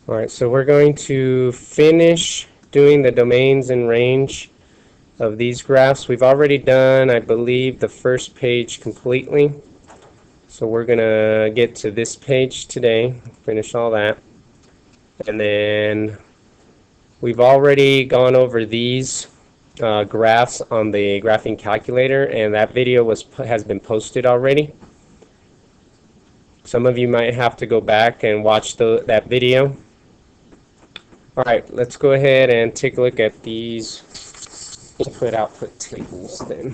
All right, so we're going to finish doing the domains and range of these graphs. We've already done, I believe, the first page completely. So we're going to get to this page today, finish all that. And then we've already gone over these graphs on the graphing calculator, and that video has been posted already. Some of you might have to go back and watch that video. All right, let's go ahead and take a look at these input-output tables then.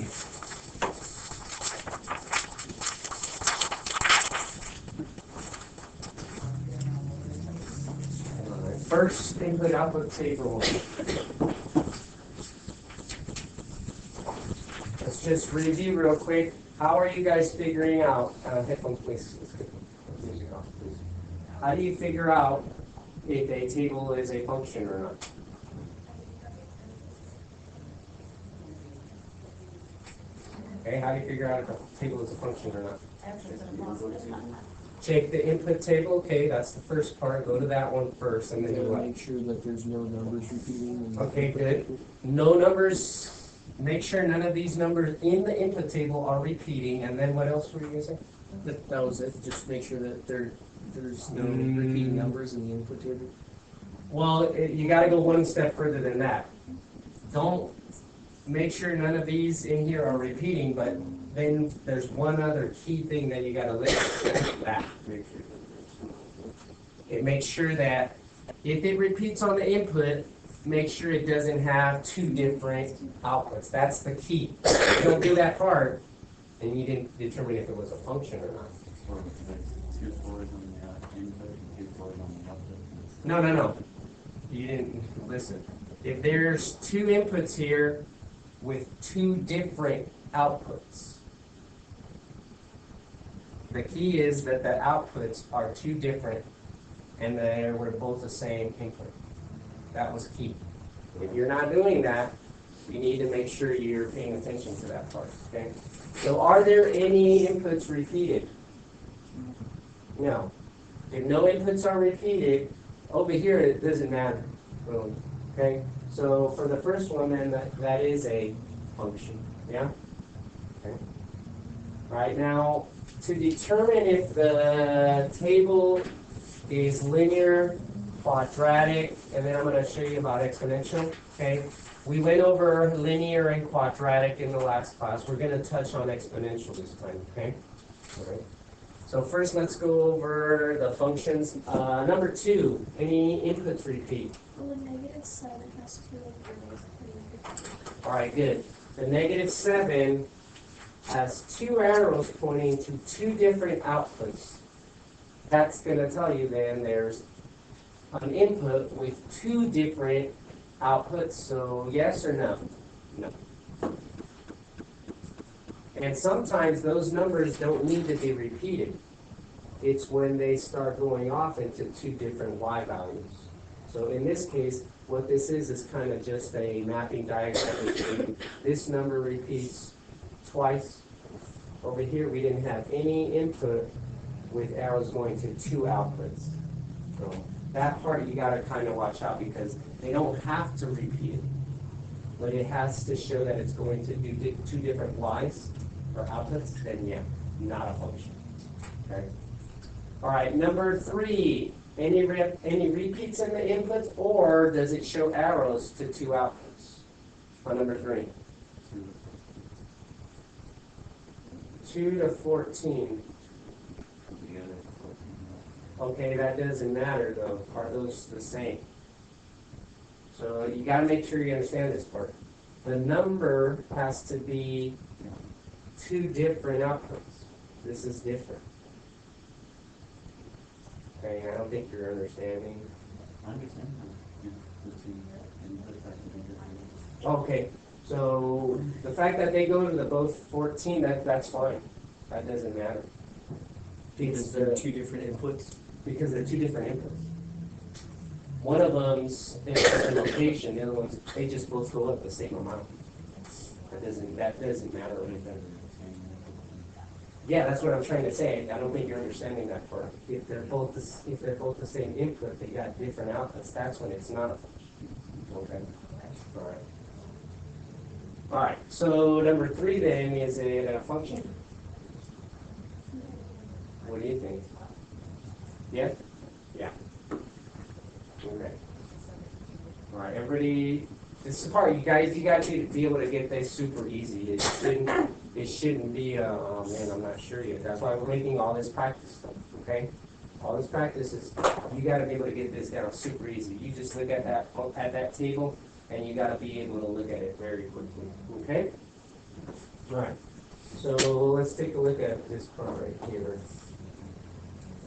First input-output table. Let's just review real quick. How are you guys figuring out, headphone please. Music off, please. How do you figure out if a table is a function or not? Okay, how do you figure out if a table is a function or not? Check the input table. Okay, that's the first part. Go to that one first, and then do what? Make sure that there's no numbers repeating. Okay, good. No numbers. Make sure none of these numbers in the input table are repeating. And then what else were you going to say? That was it. Just make sure that there's no repeating numbers in the input table. Well, you got to go one step further than that. Don't make sure none of these in here are repeating, but then there's one other key thing that you got to list. That. It makes sure that if it repeats on the input, make sure it doesn't have two different outputs. That's the key. If you don't do that part, then you didn't determine if it was a function or not. No. You didn't listen. If there's two inputs here with two different outputs, the key is that the outputs are two different and they were both the same input. That was key. If you're not doing that, you need to make sure you're paying attention to that part. Okay? So are there any inputs repeated? No. If no inputs are repeated, over here it doesn't matter. Boom. Okay? So for the first one, then that is a function. Yeah? Okay. Right now, to determine if the table is linear, quadratic, and then I'm going to show you about exponential. Okay? We went over linear and quadratic in the last class. We're going to touch on exponential this time. Okay? All right. So first, let's go over the functions. Number 2, any inputs repeat? Well, the -7 has 2 arrows. All right, good. The -7 has 2 arrows pointing to 2 different outputs. That's going to tell you then there's an input with 2 different outputs. So yes or no? No. And sometimes those numbers don't need to be repeated. It's when they start going off into 2 different y values. So in this case, what this is kind of just a mapping diagram. This number repeats twice. Over here, we didn't have any input with arrows going to 2 outputs. So that part you got to kind of watch out because they don't have to repeat it. But it has to show that it's going to do 2 different y's or outputs, then yeah, not a function. Okay. All right, number 3. Any repeats in the inputs, or does it show arrows to 2 outputs? On number 3. 2 to 14. Okay, that doesn't matter though. Are those the same? So you got to make sure you understand this part. The number has to be 2 different outputs. This is different. Okay, I don't think you're understanding. I understand. Okay, so the fact that they go to the both 14, that's fine. That doesn't matter. Because there are 2 different inputs. Because they're 2 different inputs. One of them's in a location, the other ones, they just both go up the same amount. That doesn't matter anything. Yeah, that's what I'm trying to say. I don't think you're understanding that part. If they're both the same input, they got different outputs. That's when it's not a function. Okay. All right. All right. So number 3 then, is it a function? What do you think? Yeah. Yeah. Okay. All right. Everybody. This is the part, you guys got to be able to get this super easy. It shouldn't be, oh man, I'm not sure yet. That's why we're making all this practice stuff, okay? All this practice is, you gotta be able to get this down super easy. You just look at that table, and you gotta be able to look at it very quickly, okay? All right, so let's take a look at this part right here.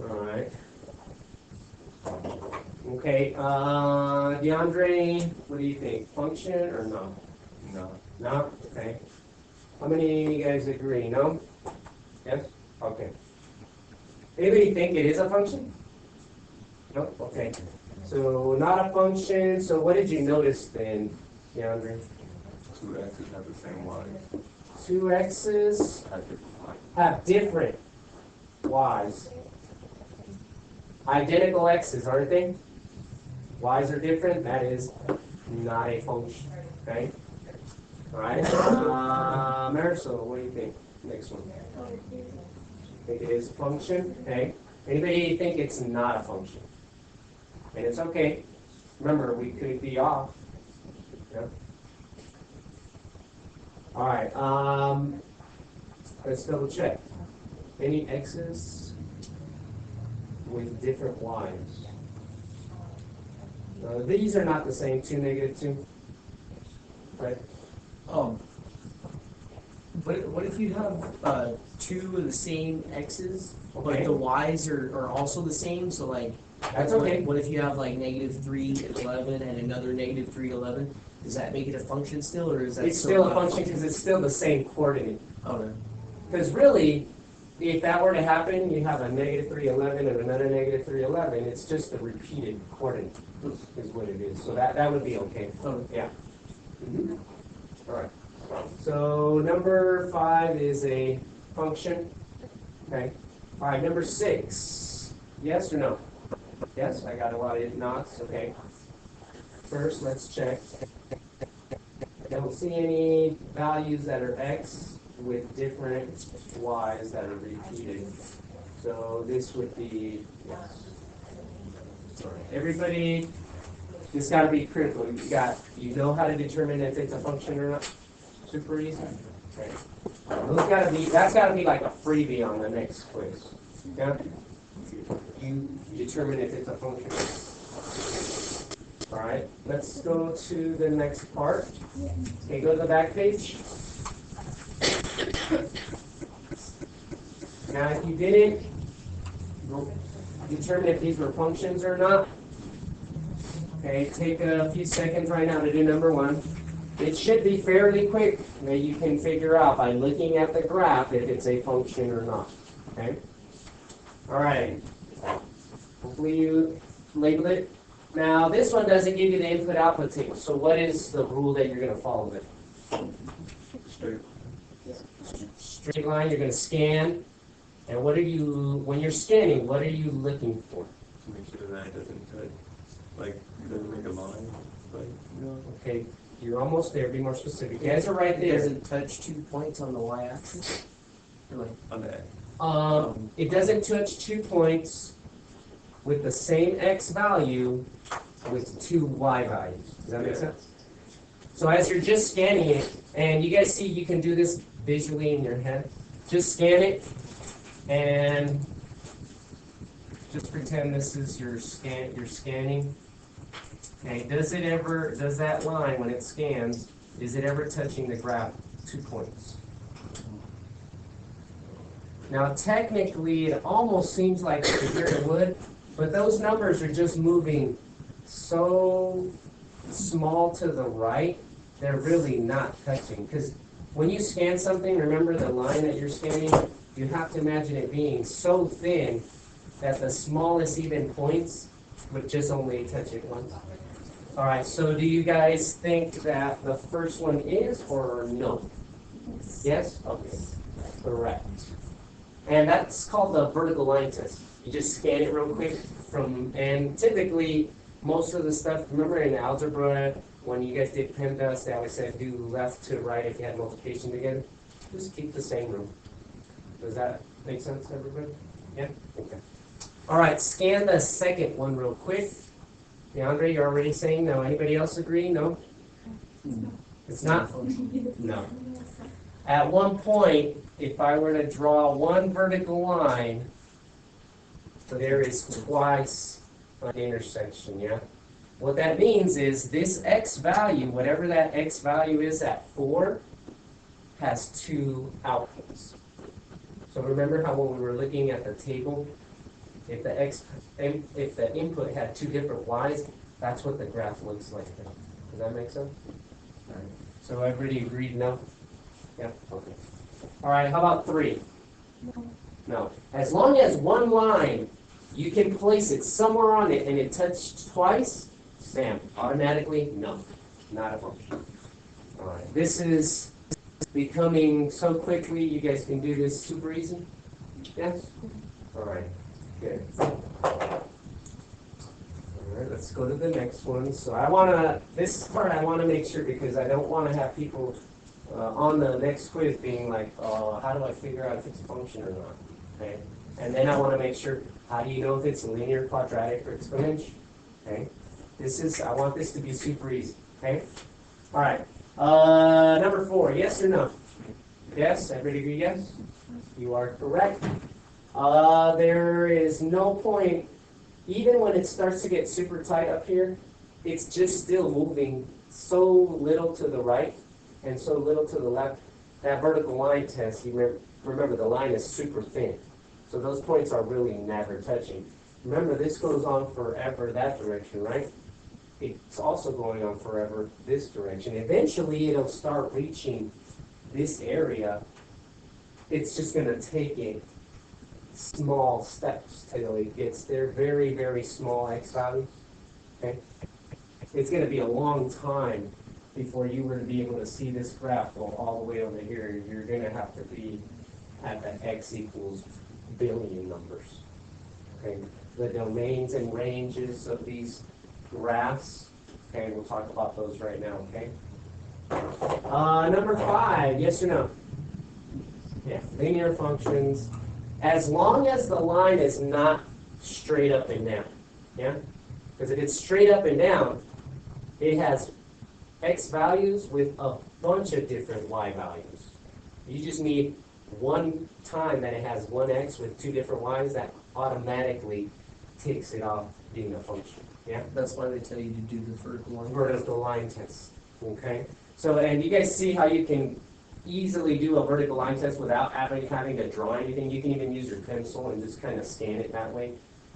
All right. Okay, DeAndre, what do you think? Function or no? No. No? Okay. How many of you guys agree? No? Yes? Okay. Anybody think it is a function? No? Okay. So not a function. So what did you notice then, DeAndre? 2 x's have the same y. 2 x's Have different y. have different y's. Identical x's, aren't they? Y's are different. That is not a function. Okay? All right. Marisol, what do you think? Next one. Think it is a function? Okay. Anybody think it's not a function? And it's okay. Remember, we could be off. Yeah. All right. Let's double check. Any x's with different y's? These are not the same. 2, -2. Right. What if you have 2 of the same x's, but Okay. the y's are also the same? So like, That's okay. What if you have like -3, 11, and another -3, 11? Does that make it a function still, or is that It's still a not function because it's still the same coordinate. Okay. Because really, if that were to happen, you have a -3, 11 and another -3, 11. It's just a repeated coordinate is what it is. So that would be okay. Okay. Yeah. Mhm. All right. So number 5 is a function. Okay. All right. Number 6. Yes or no? Yes. I got a lot of nods. Okay. First, let's check. I don't see any values that are x with different y's that are repeated. So this would be yes. Sorry. Everybody, this got to be critical. You know how to determine if it's a function or not. Super easy. Okay. That's got to be like a freebie on the next quiz. Yeah. You determine if it's a function. All right. Let's go to the next part. Okay, go to the back page. Now, if you didn't determine if these were functions or not, okay, take a few seconds right now to do number 1. It should be fairly quick that you can figure out by looking at the graph if it's a function or not. Okay? All right. Hopefully you labeled it. Now, this one doesn't give you the input-output table. So what is the rule that you're going to follow with? Straight. Straight line, you're going to scan. And when you're scanning, what are you looking for? To make sure that it doesn't touch. Like, it doesn't make a line. Like, Okay, you're almost there. Be more specific. You guys are right Does there. it touch 2 points on the y-axis? Or like, on the x. It doesn't touch 2 points with the same x value with 2 y values. Does that make sense? So as you're just scanning it, and you guys see you can do this visually in your head, just scan it and just pretend this is your scanning. Okay, does that line when it scans, is it ever touching the graph 2 points? Now technically it almost seems like it would, but those numbers are just moving so small to the right, they're really not touching. Because when you scan something, remember the line that you're scanning, you have to imagine it being so thin that the smallest even points would just only touch it once. All right, so do you guys think that the first one is or no? Yes? Okay, correct. And that's called the vertical line test. You just scan it real quick and typically, most of the stuff, remember in algebra, when you guys did PEMDAS, they always said do left to right if you had multiplication together. Just keep the same rule. Does that make sense, everybody? Yeah? Okay. All right, scan the second one real quick. DeAndre, you're already saying no. Anybody else agree? No? It's not? No. At one point, if I were to draw one vertical line, there is twice an intersection, yeah? What that means is this x value, whatever that x value is at 4, has two outputs. So remember how when we were looking at the table, if the input had two different y's, that's what the graph looks like. Does that make sense? All right. So everybody agreed no? Yeah, okay. All right, how about 3? No. As long as one line, you can place it somewhere on it and it touched twice, Sam, automatically, no, not a function. All right, this is becoming so quickly, you guys can do this super easy? Yes? All right, good. All right, let's go to the next one. So this part I want to make sure because I don't want to have people on the next quiz being like, how do I figure out if it's a function or not? Okay, and then I want to make sure, how do you know if it's linear, quadratic, or exponential? Okay, I want this to be super easy. Okay, all right. Number 4, yes or no? Yes, everybody agree yes? You are correct. There is no point, even when it starts to get super tight up here, it's just still moving so little to the right and so little to the left. That vertical line test, you remember the line is super thin. So those points are really never touching. Remember, this goes on forever that direction, right? It's also going on forever this direction. Eventually, it'll start reaching this area. It's just going to take it small steps till it gets there. Very, very small x values. Okay? It's going to be a long time before you were to be able to see this graph go all the way over here. You're going to have to be at the x equals billion numbers. Okay? The domains and ranges of these graphs. Okay, we'll talk about those right now, okay? Number 5, yes or no? Yeah, linear functions. As long as the line is not straight up and down, yeah? Because if it's straight up and down, it has x values with a bunch of different y values. You just need one time that it has one x with two different y's, that automatically takes it off being a function. Yeah? That's why they tell you to do the vertical line. Vertical line test. Okay? So, and you guys see how you can easily do a vertical line test without having to draw anything. You can even use your pencil and just kind of scan it that way.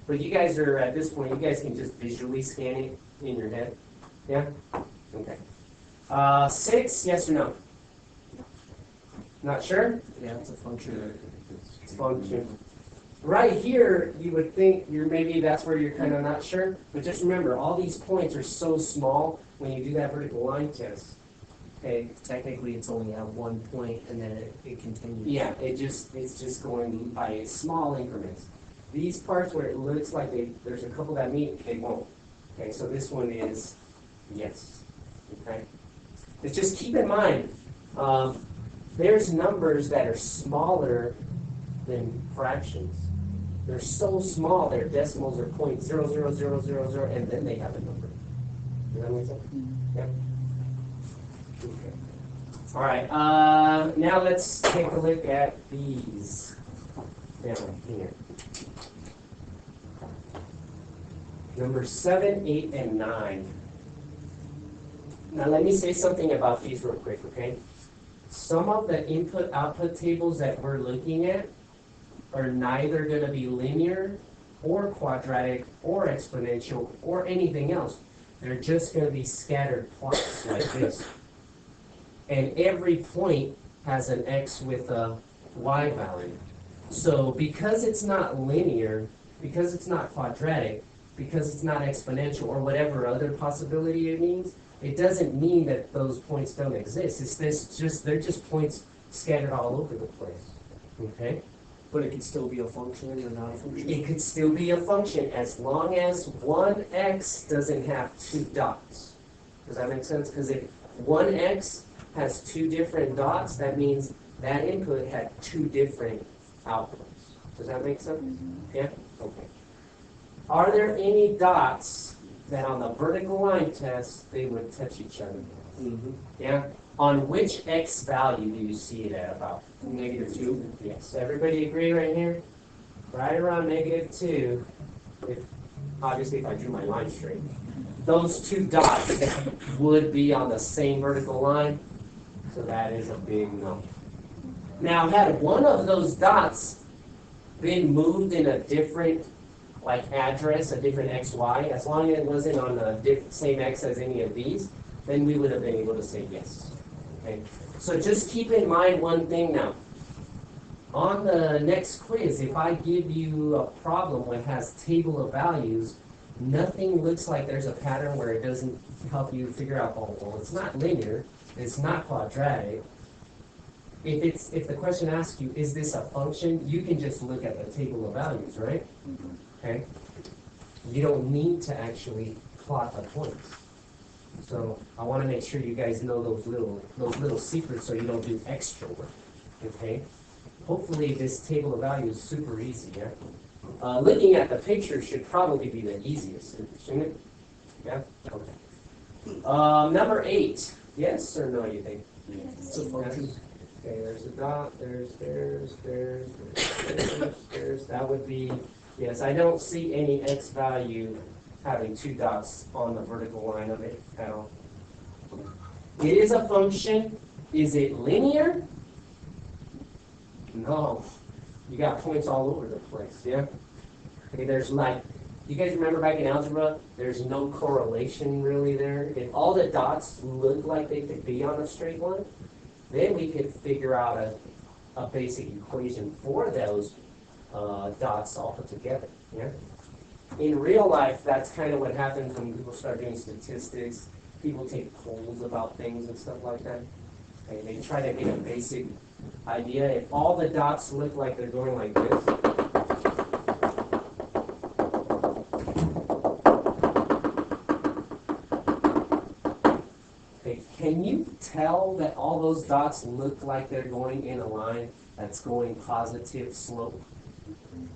But you guys are, at this point, you guys can just visually scan it in your head. Yeah? Okay. 6, yes or no? Not sure? Yeah, it's a function. It's function. Right here, you would think maybe that's where you're kind of not sure. But just remember, all these points are so small when you do that vertical line test. Okay, Technically, it's only at one point, and then it continues. yeah, it's just going by small increments. These parts where it looks like there's a couple that meet, they won't. Okay, so this one is yes. Okay, it's just keep in mind, there's numbers that are smaller than fractions. They're so small, their decimals are 0.00000, and then they have a number. Does that make sense? Yeah. Okay. All right. Now let's take a look at these down here. Number 7, 8, and 9. Now let me say something about these real quick, okay? Some of the input-output tables that we're looking at are neither going to be linear or quadratic or exponential or anything else. They're just going to be scattered plots like this. And every point has an x with a y value. So because it's not linear, because it's not quadratic, because it's not exponential or whatever other possibility it means, it doesn't mean that those points don't exist. They're just points scattered all over the place. Okay? But it could still be a function or not a function? It could still be a function as long as one x doesn't have two dots. Does that make sense? Because if one x has two different dots, that means that input had two different outputs. Does that make sense? Yeah? Okay. Are there any dots that on the vertical line test, they would touch each other? Mm-hmm. Yeah? On which x value do you see it at about? -2. Yes. Everybody agree right here? Right around -2. Obviously, if I drew my line straight. Those two dots would be on the same vertical line. So that is a big number. Now, had one of those dots been moved in a different address, a different XY, as long as it wasn't on the same X as any of these, then we would have been able to say yes. Okay? So just keep in mind one thing now. On the next quiz, if I give you a problem that has table of values, nothing looks like there's a pattern where it doesn't help you figure out, oh, well, it's not linear, it's not quadratic. If the question asks you, is this a function, you can just look at the table of values, right? Okay? You don't need to actually plot the points. So I want to make sure you guys know those little secrets so you don't do extra work. Okay? Hopefully this table of values is super easy, yeah? Looking at the picture should probably be the easiest, shouldn't it? Yeah? Okay. Number 8. Yes or no, you think? It's a function. Okay, there's a dot, there's. That would be, yes, I don't see any x value having two dots on the vertical line of it at all. It is a function. Is it linear? No. You got points all over the place, yeah? Okay, there's you guys remember back in algebra, there's no correlation really there. If all the dots look like they could be on a straight line, then we could figure out a basic equation for those dots all put together, yeah? In real life, that's kind of what happens when people start doing statistics. People take polls about things and stuff like that. Okay, they try to get a basic idea. If all the dots look like they're going like this, okay, can you tell that all those dots look like they're going in a line that's going positive slope?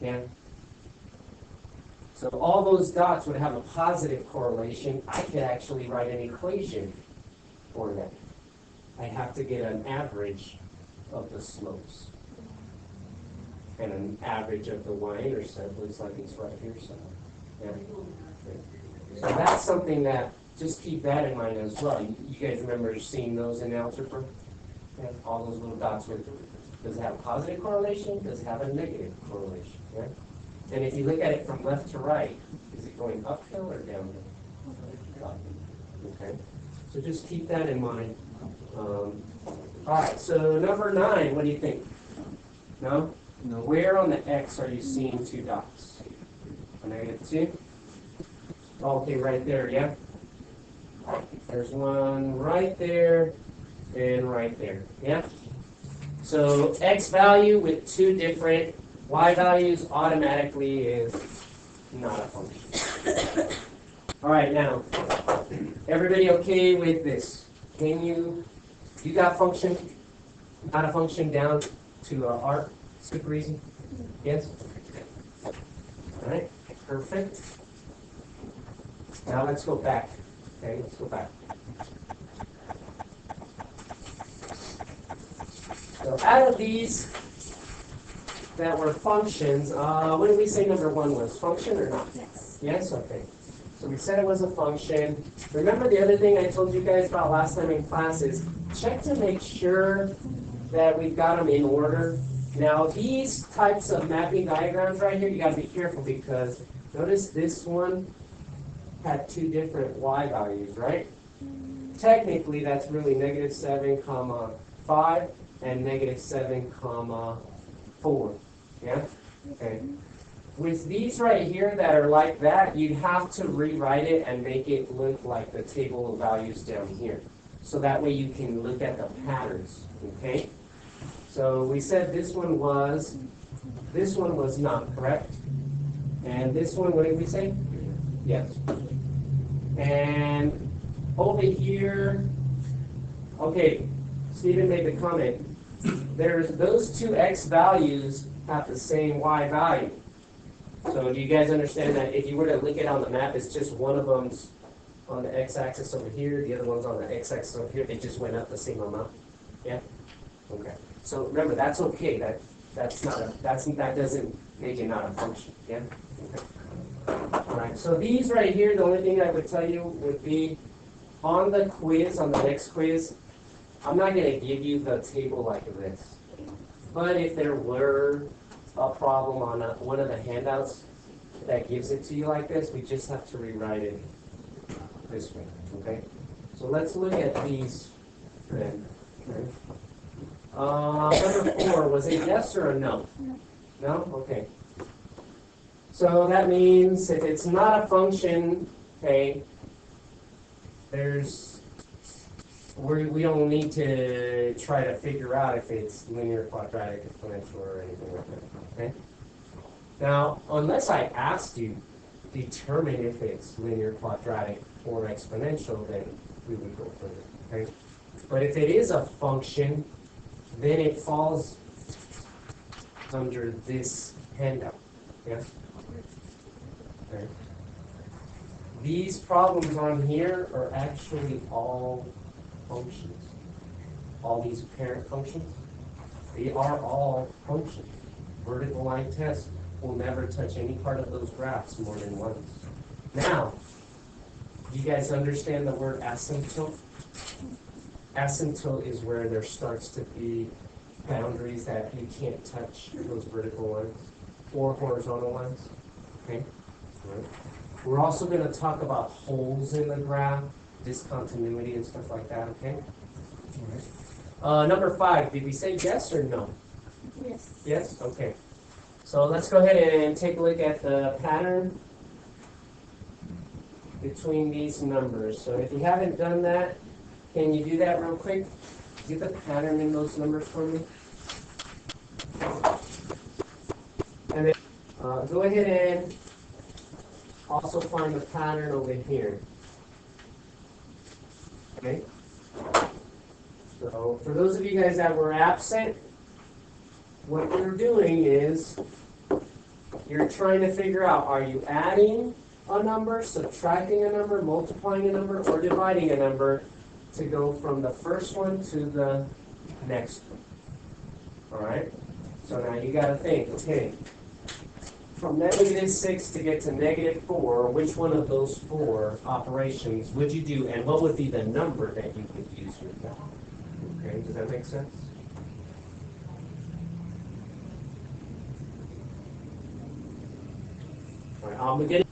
Yeah? So all those dots would have a positive correlation. I could actually write an equation for that. I have to get an average of the slopes. And an average of the y-intercept looks like it's right here somewhere. Yeah. So that's something that, just keep that in mind as well. You guys remember seeing those in algebra? Yeah. All those little dots with, does it have a positive correlation? Does it have a negative correlation? Yeah? And if you look at it from left to right, is it going uphill or downhill? Okay. So just keep that in mind. All right, so number 9, what do you think? No? No. Where on the X are you seeing two dots? A -2? Okay, right there, yeah? There's one right there and right there, yeah? So X value with two different Y values automatically is not a function. All right, now, everybody okay with this? Can you got function, not a function down to arc? Super easy? Yes? All right, perfect. Now let's go back. Okay, let's go back. So out of these that were functions, what did we say number 1 was? Function or not? Yes. Yes? Okay. So we said it was a function. Remember the other thing I told you guys about last time in class is check to make sure that we've got them in order. Now these types of mapping diagrams right here, you got to be careful because notice this one had two different y values, right? Technically that's really -7, 5 and -7, 4. Yeah? Okay. With these right here that are like that, you'd have to rewrite it and make it look like the table of values down here. So that way you can look at the patterns, okay? So we said this one was This one was not, correct? And this one, what did we say? Yes. And over here, okay, Stephen made the comment. There's those two x values have the same y value. So do you guys understand that if you were to look at it on the map, it's just one of them's on the x-axis over here, the other one's on the x-axis over here. They just went up the same amount. Yeah. Okay. So remember, that's okay. That doesn't make it not a function. Yeah. Okay. All right. So these right here, the only thing I would tell you would be on the quiz, on the next quiz. I'm not going to give you the table like this, but if there were a problem on one of the handouts that gives it to you like this, we just have to rewrite it this way, okay? So let's look at these then. Okay. Number 4, was it yes or a no? No. No? Okay. So that means if it's not a function, okay, we don't need to try to figure out if it's linear, quadratic, exponential, or anything like that, okay? Now, unless I asked you, determine if it's linear, quadratic, or exponential, then we would go further, okay? But if it is a function, then it falls under this handout, yeah? Okay. These problems on here are actually all functions. All these parent functions, they are all functions. Vertical line test will never touch any part of those graphs more than once. Now, you guys understand the word asymptote? Asymptote is where there starts to be boundaries that you can't touch those vertical lines or horizontal lines. Okay? Right. We're also going to talk about holes in the graph, discontinuity and stuff like that, okay? All right. Number 5, did we say yes or no? Yes. Yes? Okay. So let's go ahead and take a look at the pattern between these numbers. So if you haven't done that, can you do that real quick? Get the pattern in those numbers for me. And then go ahead and also find the pattern over here. Okay? So for those of you guys that were absent, what you're doing is you're trying to figure out, are you adding a number, subtracting a number, multiplying a number, or dividing a number to go from the first one to the next one. All right? So now you got to think, okay, from -6 to get to -4, which one of those 4 operations would you do, and what would be the number that you could use with that? Okay, does that make sense? All right, I'm beginning.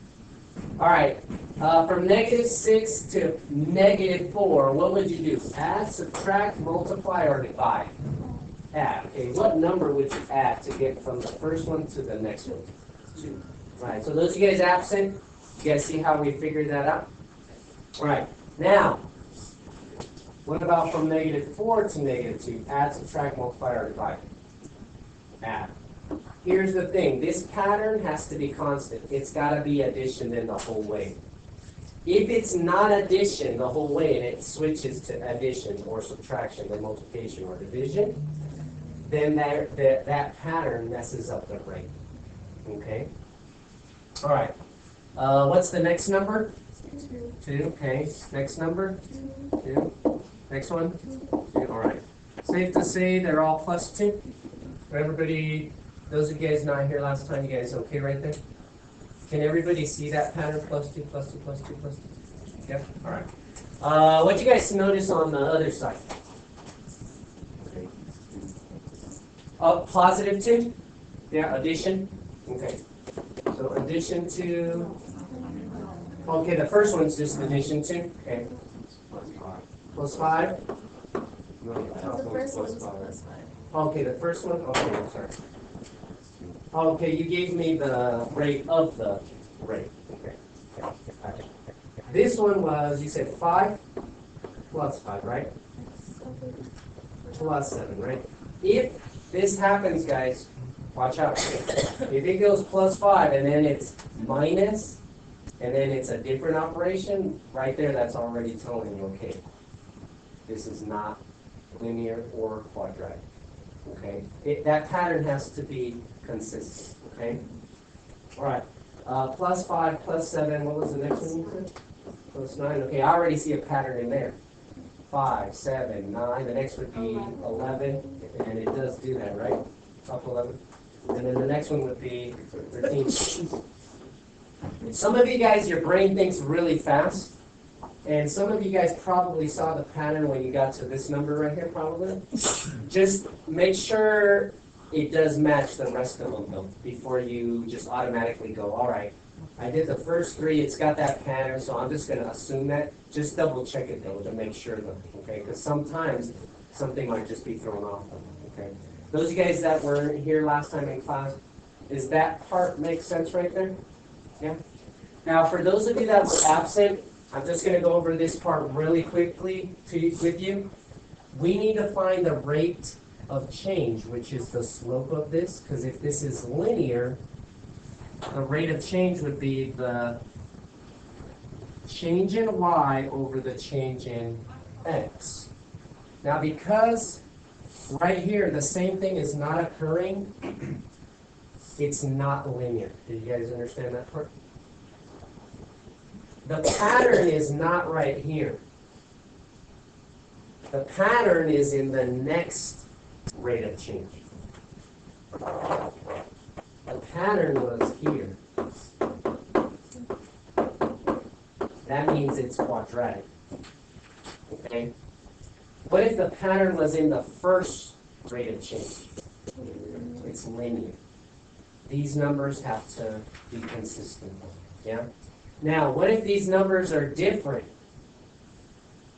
All right, from -6 to -4, what would you do? Add, subtract, multiply, or divide? Add. Okay, what number would you add to get from the first one to the next one? 2. All right, so those of you guys absent, you guys see how we figured that out? All right, now, what about from -4 to -2? Add, subtract, multiply, or divide? Add. Here's the thing. This pattern has to be constant. It's got to be addition then the whole way. If it's not addition the whole way and it switches to addition or subtraction or multiplication or division, then that pattern messes up the rate. Okay? All right. What's the next number? 2. 2. Okay. Next number? 2. 2. Next one? 2. All right. Safe to say they're all +2? Everybody, those of you guys not here last time, you guys okay right there? Can everybody see that pattern? +2, +2, +2, +2? Yep. All right. What do you guys notice on the other side? +2? Yeah, addition? Okay. So addition to, okay, the first one's just addition to, okay. +5? No, The first one's +5. okay, the first one, okay, I'm sorry. Okay, you gave me the rate of the rate, okay. Okay. This one was, you said 5 plus 5, right? Plus 7, right? If this happens, guys, Watch out. If it goes +5 and then it's minus, and then it's a different operation, right there, that's already telling you, okay, this is not linear or quadratic, okay? That pattern has to be consistent, okay? All right, +5, +7, what was the next one you said? +9, okay, I already see a pattern in there. 5, 7, 9, the next would be 11, and it does do that, right? Up 11. And then the next one would be 13. Some of you guys, your brain thinks really fast, and some of you guys probably saw the pattern when you got to this number right here, probably. Just make sure it does match the rest of them, though, before you just automatically go, all right, I did the first 3, it's got that pattern, so I'm just going to assume that. Just double check it, though, to make sure, though, okay? Because sometimes something might just be thrown off, okay? Those of you guys that were here last time in class, does that part make sense right there? Yeah? Now, for those of you that were absent, I'm just going to go over this part really quickly with you. We need to find the rate of change, which is the slope of this, because if this is linear, the rate of change would be the change in y over the change in x. Now, because right here the same thing is not occurring, it's not linear. Do you guys understand that part? The pattern is not right here. The pattern is in the next rate of change. The pattern was here. That means it's quadratic. Okay? What if the pattern was in the first rate of change? It's linear. These numbers have to be consistent. Yeah? Now, what if these numbers are different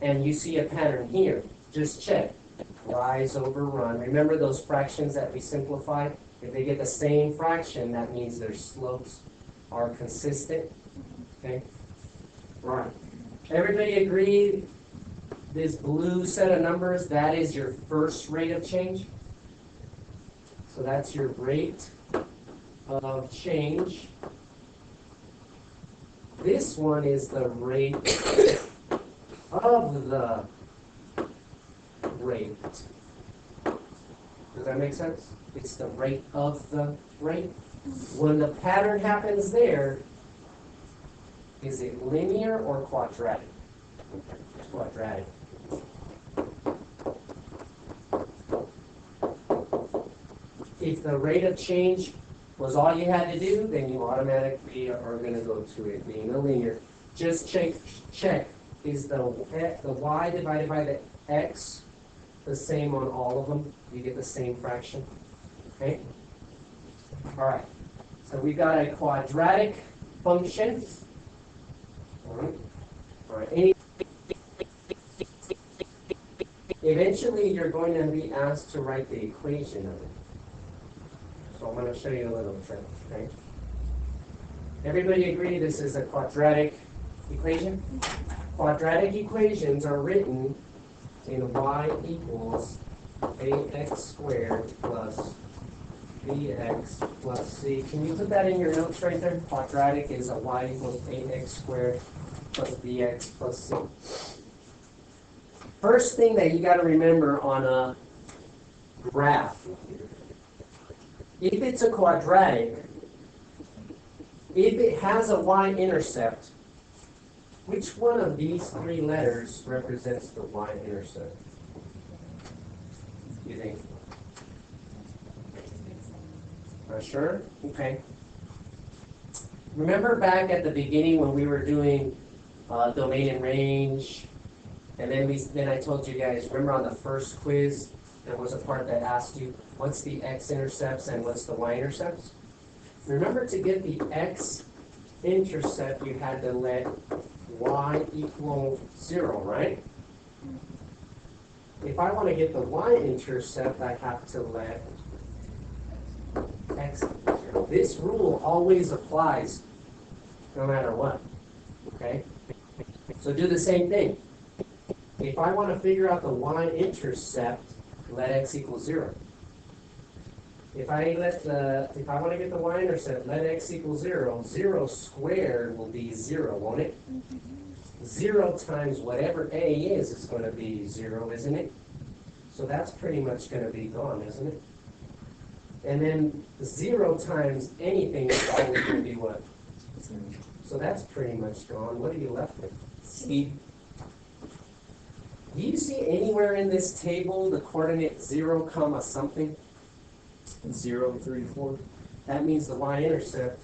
and you see a pattern here? Just check. Rise over run. Remember those fractions that we simplified? If they get the same fraction, that means their slopes are consistent. Okay? Right. Everybody agree this blue set of numbers, that is your first rate of change? So that's your rate of change. This one is the rate of the rate. Does that make sense? It's the rate of the rate. When the pattern happens there, is it linear or quadratic? It's quadratic. If the rate of change was all you had to do, then you automatically are going to go to it being a linear. Just check, is the y divided by the x the same on all of them? You get the same fraction. Okay? All right. So we've got a quadratic function. All right. All right. Eventually, you're going to be asked to write the equation of it. So I'm going to show you a little trick. Okay? Everybody agree this is a quadratic equation? Quadratic equations are written in y equals ax squared plus bx plus c. Can you put that in your notes right there? Quadratic is a y equals ax squared plus bx plus c. First thing that you got to remember on a graph, if it's a quadratic, if it has a y-intercept, which one of these 3 letters represents the y-intercept? You think? Not sure? Okay. Remember back at the beginning when we were doing domain and range, and then I told you guys, remember on the first quiz, there was a part that asked you, what's the x-intercepts and what's the y-intercepts? Remember, to get the x-intercept, you had to let y equal 0, right? If I want to get the y-intercept, I have to let x equal 0. This rule always applies no matter what, okay? So do the same thing. If I want to figure out the y-intercept, let x equal 0. if I want to get the y-intercept, let x equal 0, 0 squared will be 0, won't it? 0 times whatever a is going to be 0, isn't it? So that's pretty much going to be gone, isn't it? And then 0 times anything is always going to be what? So that's pretty much gone. What are you left with? C. Do you see anywhere in this table the coordinate 0, comma something? 0, 3, 4. That means the y-intercept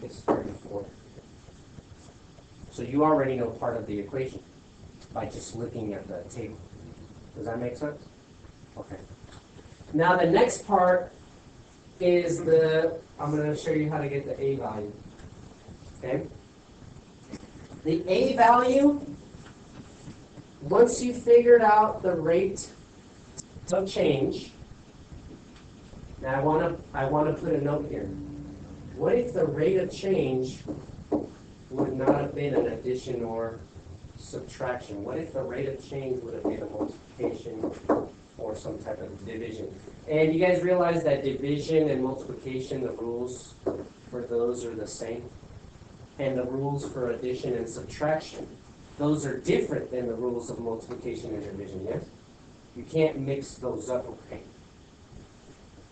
is 34. So you already know part of the equation by just looking at the table. Does that make sense? Okay. Now the next part is I'm going to show you how to get the a value. Okay? The a value, once you figured out the rate of change, now I want to put a note here. What if the rate of change would not have been an addition or subtraction? What if the rate of change would have been a multiplication or some type of division? And you guys realize that division and multiplication, the rules for those are the same? And the rules for addition and subtraction, those are different than the rules of multiplication and division, yes? You can't mix those up, okay?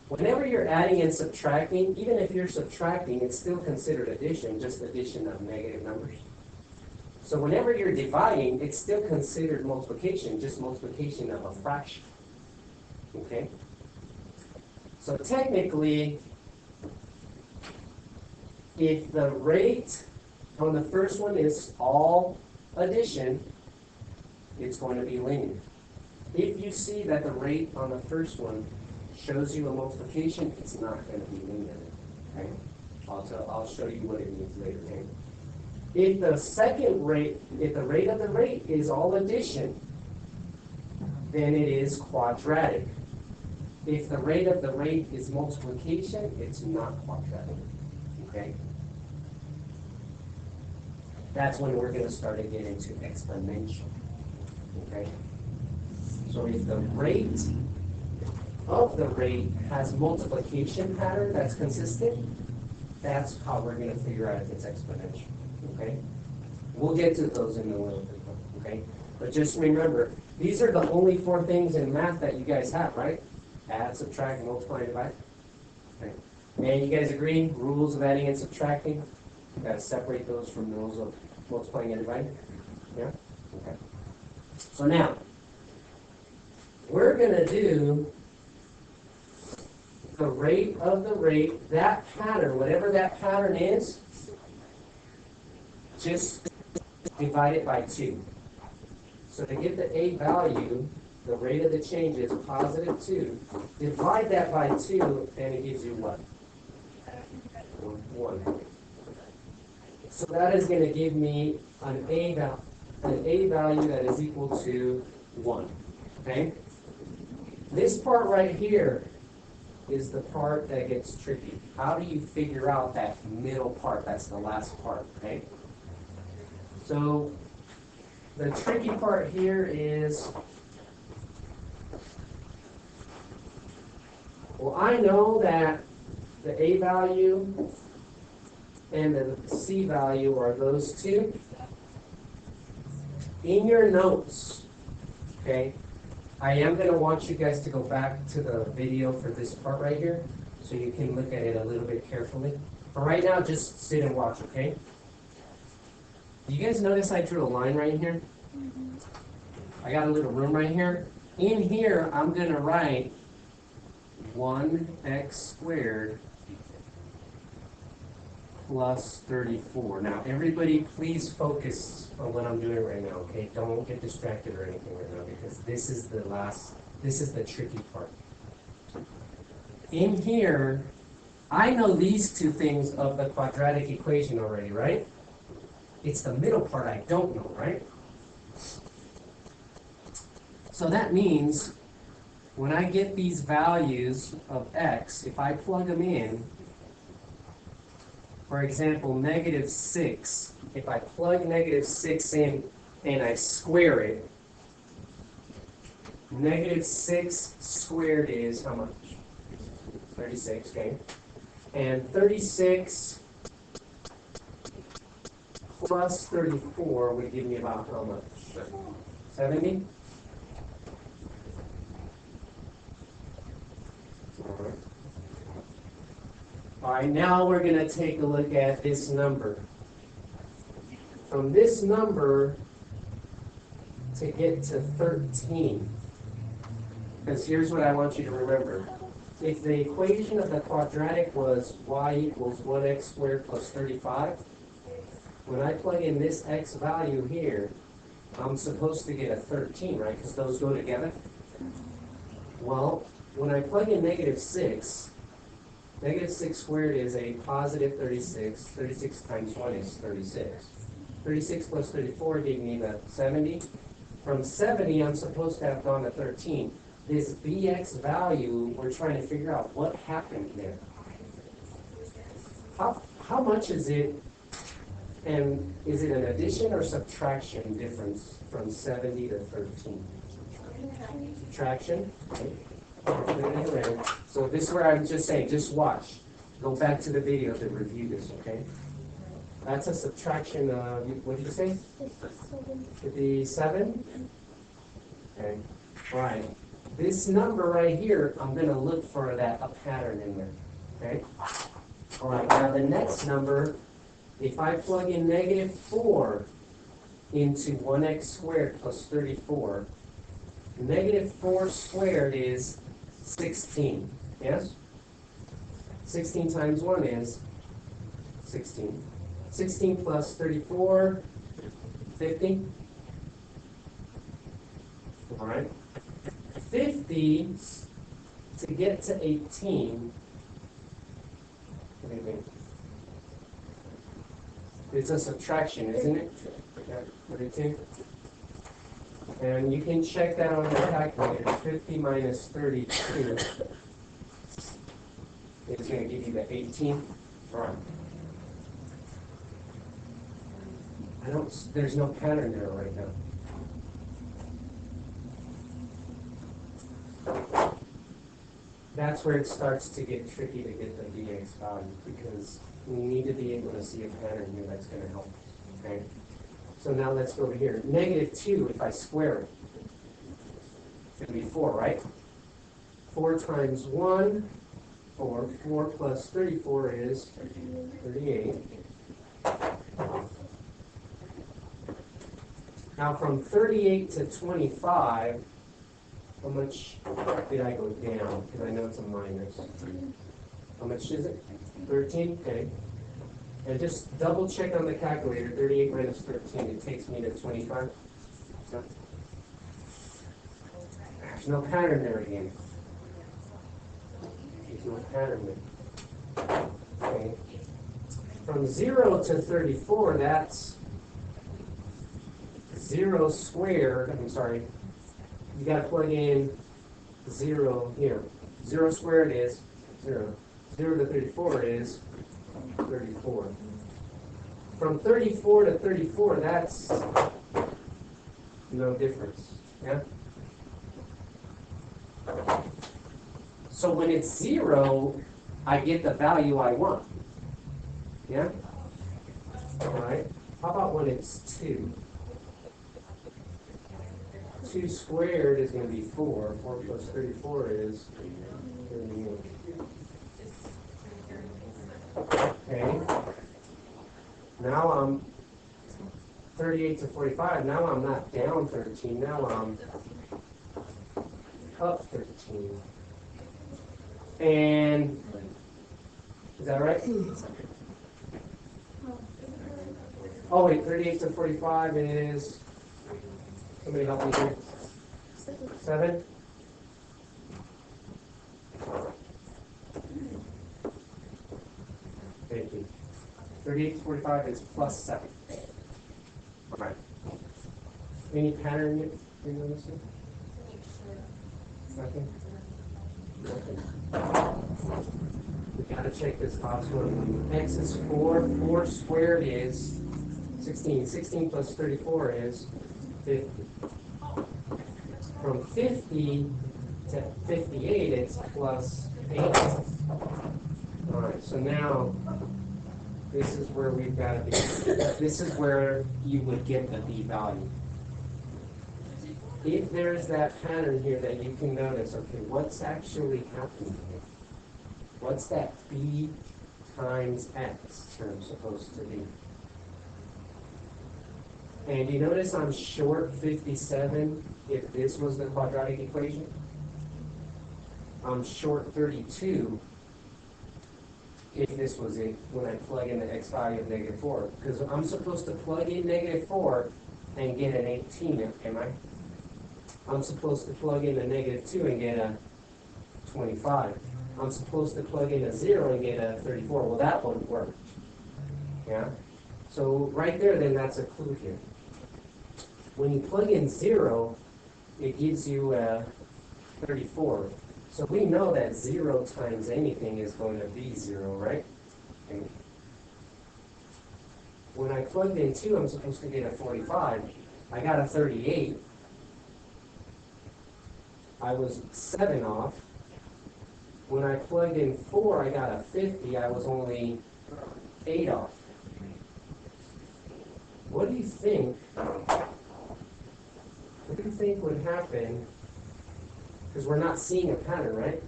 Whenever you're adding and subtracting, even if you're subtracting, it's still considered addition, just addition of negative numbers. So whenever you're dividing, it's still considered multiplication, just multiplication of a fraction. Okay? So technically, if the rate on the first one is all addition, it's going to be linear. If you see that the rate on the first one shows you a multiplication, it's not going to be linear. Okay? I'll show you what it means later. Okay? If the rate of the rate is all addition, then it is quadratic. If the rate of the rate is multiplication, it's not quadratic. Okay? That's when we're going to start to get into exponential. Okay? So if the rate of the rate has multiplication pattern that's consistent, that's how we're going to figure out if it's exponential. Okay? We'll get to those in a little bit. Okay? But just remember, these are the only 4 things in math that you guys have, right? Add, subtract, multiply, and divide. Okay. And you guys agree? Rules of adding and subtracting? You've got to separate those from the rules of multiplying and dividing. Yeah? Okay. So now, we're going to do the rate of the rate, that pattern, whatever that pattern is, just divide it by 2. So to get the a value, the rate of the change is positive 2. Divide that by 2, and it gives you what? 1. So that is going to give me an a value that is equal to 1. Okay? This part right here is the part that gets tricky. How do you figure out that middle part? That's the last part, okay? So the tricky part here is, well, I know that the a value and the c value are those two. In your notes, okay, I am going to want you guys to go back to the video for this part right here so you can look at it a little bit carefully. For right now, just sit and watch, okay? Do you guys notice I drew a line right here? I got a little room right here. In here, I'm going to write 1x squared plus 34. Now, everybody, please focus on what I'm doing right now, okay? Don't get distracted or anything right now, because this is the tricky part. In here, I know these 2 things of the quadratic equation already, right? It's the middle part I don't know, right? So that means when I get these values of x, if I plug them in, for example, -6, if I plug -6 in and I square it, -6 squared is how much? 36, okay. And 36 plus 34 would give me about how much? 70? All right, now we're going to take a look at this number. From this number to get to 13, because here's what I want you to remember. If the equation of the quadratic was y equals 1x squared plus 35, when I plug in this x value here, I'm supposed to get a 13, right? Because those go together. Well, when I plug in -6 squared is a positive 36. 36 times 1 is 36. 36 plus 34 gave me the 70. From 70, I'm supposed to have gone to 13. This bx value, we're trying to figure out what happened there. How much is it, and is it an addition or subtraction difference from 70 to 13? Subtraction. Okay. So this is where I'm just saying, just watch. Go back to the video to review this, okay? That's a subtraction of, what did you say? 57? Okay. All right. This number right here, I'm going to look for a pattern in there. Okay? All right. Now the next number, if I plug in -4 into 1x squared plus 34, -4 squared is 16. Yes? 16 times 1 is 16. 16 plus 34, 50. All right. 50 to get to 18. What do you think? It's a subtraction, isn't it? Yeah. What do you think? And you can check that on your calculator. 50 minus 32 is going to give you the 18. All right. There's no pattern there right now. That's where it starts to get tricky to get the dx value, because we need to be able to see a pattern here that's going to help us. Okay? So now let's go over here. -2, if I square it, it's going to be 4, right? 4 times 1, 4. 4 plus 34 is 38. Now from 38 to 25, how much did I go down? Because I know it's a minus. How much is it? 13? Okay. And just double check on the calculator. 38 minus 13, it takes me to 25. No. There's no pattern there again. There's no pattern there. Okay. From 0 to 34, that's 0 squared, you got to plug in 0 here. 0 squared is 0. 0 to 34 is 34. From 34 to 34, that's no difference. Yeah? So when it's 0, I get the value I want. Yeah? All right. How about when it's 2? 2 squared is going to be 4. 4 plus 34 is 38. Okay. Now I'm 38 to 45. Now I'm not down 13. Now I'm up 13. And is that right? Oh wait, 38 to 45 is, somebody help me here. 7? Thank you. 38 to 45 is plus 7. All right. Any pattern you're noticing? Nothing? Nothing. We gotta check this box one. X is 4. 4 squared is 16. 16 plus 34 is 50. From 50 to 58, it's plus 8. Alright, so now, this is where we've got to be. This is where you would get the B value. If there's that pattern here that you can notice, okay, what's actually happening here? What's that B times X term supposed to be? And you notice I'm short 57 if this was the quadratic equation. I'm short 32 if this was it when I plug in the X value of -4. Because I'm supposed to plug in -4 and get an 18, am I? I'm supposed to plug in a -2 and get a 25. I'm supposed to plug in a 0 and get a 34. Well, that won't work. Yeah? So right there, then that's a clue here. When you plug in 0, it gives you a 34. So we know that 0 times anything is going to be 0, right? Okay. When I plugged in 2, I'm supposed to get a 45. I got a 38. I was 7 off. When I plugged in 4, I got a 50. I was only 8 off. What do you think? What do you think would happen? Because we're not seeing a pattern, right?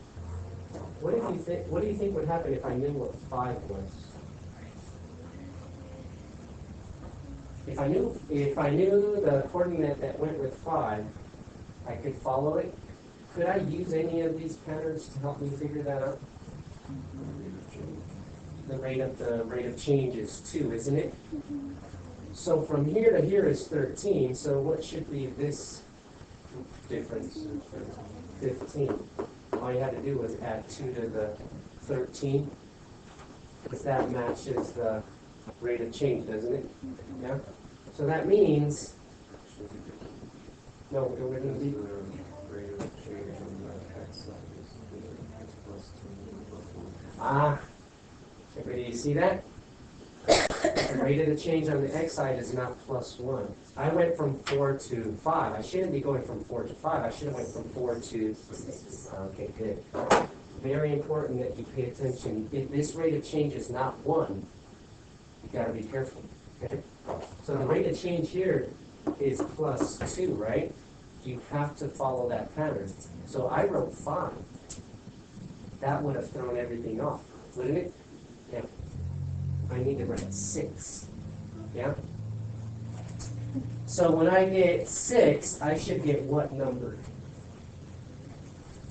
What do you think would happen if I knew what 5 was? If I knew the coordinate that went with 5, I could follow it. Could I use any of these patterns to help me figure that out? The rate of change is 2, isn't it? So from here to here is 13. So what should be this difference? 15. All you had to do was add 2 to the 13, because that matches the rate of change, doesn't it? Yeah. So that means no, we're going to be. Do you see that? The rate of the change on the x side is not +1. I went from 4 to 5. I shouldn't be going from 4 to 5. I should have went from 4 to 6. Okay, good. Very important that you pay attention. If this rate of change is not 1, you got to be careful. Okay? So the rate of change here is +2, right? You have to follow that pattern. So I wrote 5. That would have thrown everything off, wouldn't it? Yeah. I need to write 6. Yeah? So when I get 6, I should get what number?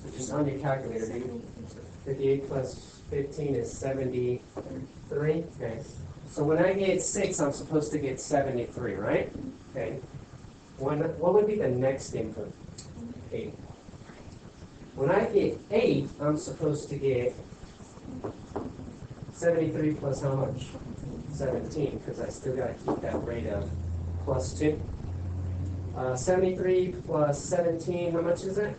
Which is on your calculator, dude. 58 plus 15 is 73. Okay. So when I get 6, I'm supposed to get 73, right? Okay. What would be the next input? 8. When I get 8, I'm supposed to get 73 plus how much? 17, because I still got to keep that rate of +2. 73 plus 17, how much is it?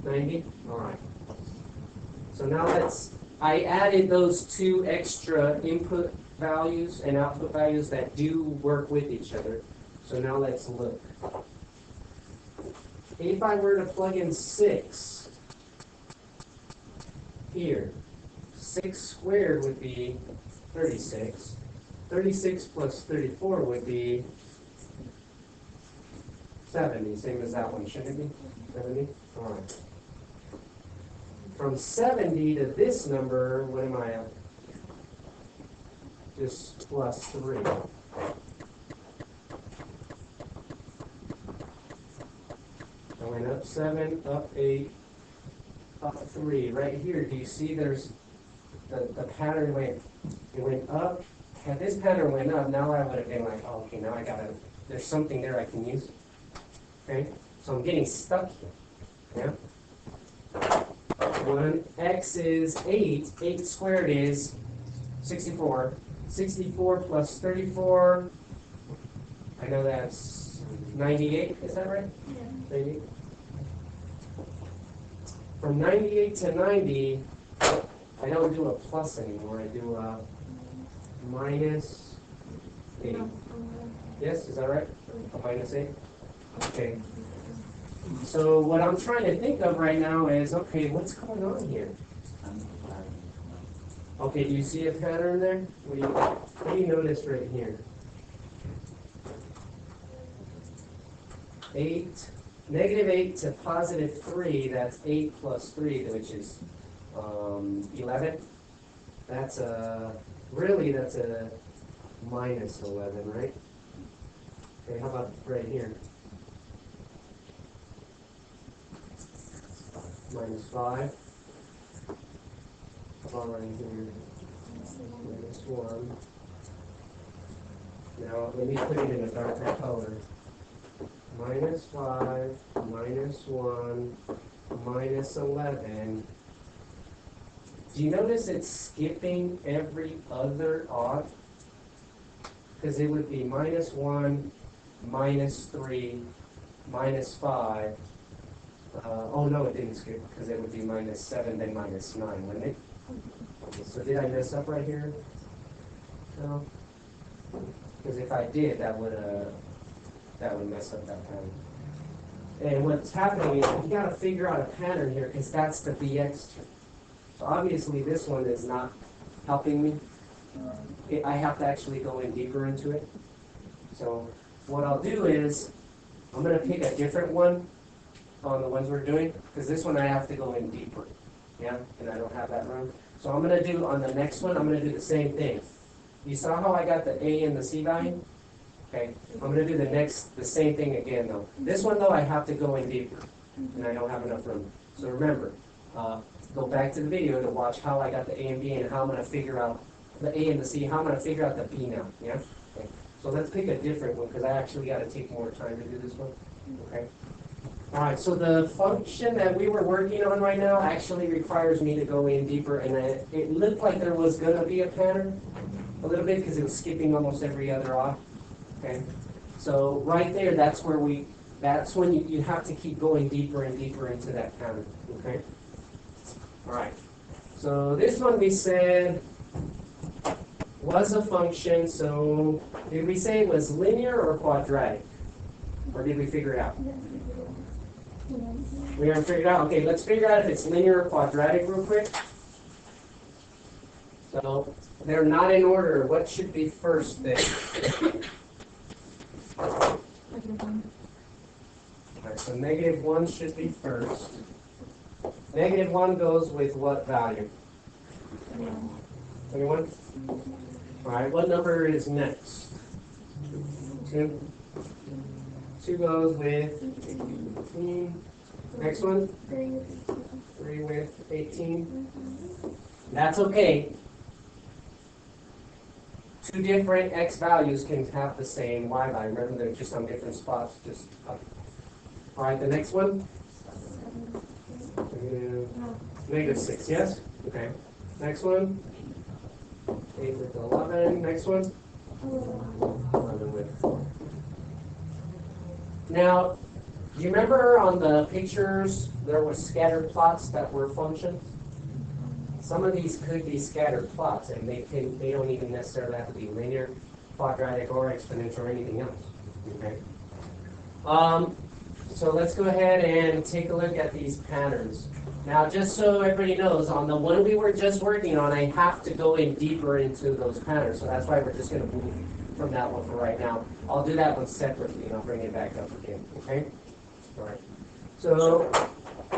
90? All right. So now I added those 2 extra input values and output values that do work with each other. So now let's look. If I were to plug in 6 here, 6 squared would be 36. 36 plus 34 would be 70, same as that one, shouldn't it be? 70? All right. From 70 to this number, what am I at? Just +3. I went up 7, up 8, up 3. Right here, do you see there's the pattern went up. Had this pattern went up, now I would have been like, oh, okay, now there's something there I can use. Okay? So I'm getting stuck here. Yeah? When x is 8, 8 squared is 64. 64 plus 34, I know that's 98, is that right? Yeah. 98. From 98 to 90, I don't do a plus anymore, I do a -8. Yes, is that right? A -8? Okay. So what I'm trying to think of right now is, okay, what's going on here? Okay, do you see a pattern there? What do you notice right here? 8, -8 to +3, that's 8 plus 3, which is 11. That's really that's a -11, right? Okay, how about right here? -5. How about right here? -1. Now, let me put it in a darker color. -5, -1, -11. Do you notice it's skipping every other odd? Because it would be -1, -3, -5. Oh no, it didn't skip because it would be -7, then -9, wouldn't it? So did I mess up right here? No. Because if I did, that would mess up that pattern. And what's happening is you got to figure out a pattern here because that's the BX term. So obviously this one is not helping me. I have to actually go in deeper into it. So what I'll do is I'm going to pick a different one on the ones we're doing because this one I have to go in deeper. Yeah, and I don't have that room. So I'm going to do on the next one, I'm going to do the same thing. You saw how I got the A and the C value? Okay, I'm going to do the same thing again though. This one though, I have to go in deeper, and I don't have enough room. So remember, go back to the video to watch how I got the A and B and how I'm going to figure out the A and the C, how I'm going to figure out the B now, yeah? Okay. So let's pick a different one because I actually got to take more time to do this one, okay? All right, so the function that we were working on right now actually requires me to go in deeper, and it looked like there was going to be a pattern a little bit because it was skipping almost every other odd. Okay, so right there, that's when you have to keep going deeper and deeper into that pattern. Okay, all right. So this one we said was a function. So did we say it was linear or quadratic, or did we figure it out? We haven't figured it out. Okay, let's figure out if it's linear or quadratic real quick. So they're not in order. What should be first then? Alright, so -1 should be first. -1 goes with what value? 21? Alright, what number is next? 2. 2 goes with 18. Next one? 3 with 18. That's okay. 2 different x values can have the same y value. Remember, they're just on different spots. Just up. All right, the next one. -6. Yes. Okay. Next one. 8 with 11. Next one. 11 with 4. Now, do you remember on the pictures there were scattered plots that were functions? Some of these could be scattered plots, and they don't even necessarily have to be linear, quadratic, or exponential, or anything else. Okay. So let's go ahead and take a look at these patterns. Now, just so everybody knows, on the one we were just working on, I have to go in deeper into those patterns. So that's why we're just going to move from that one for right now. I'll do that one separately, and I'll bring it back up again. Okay. All right. So,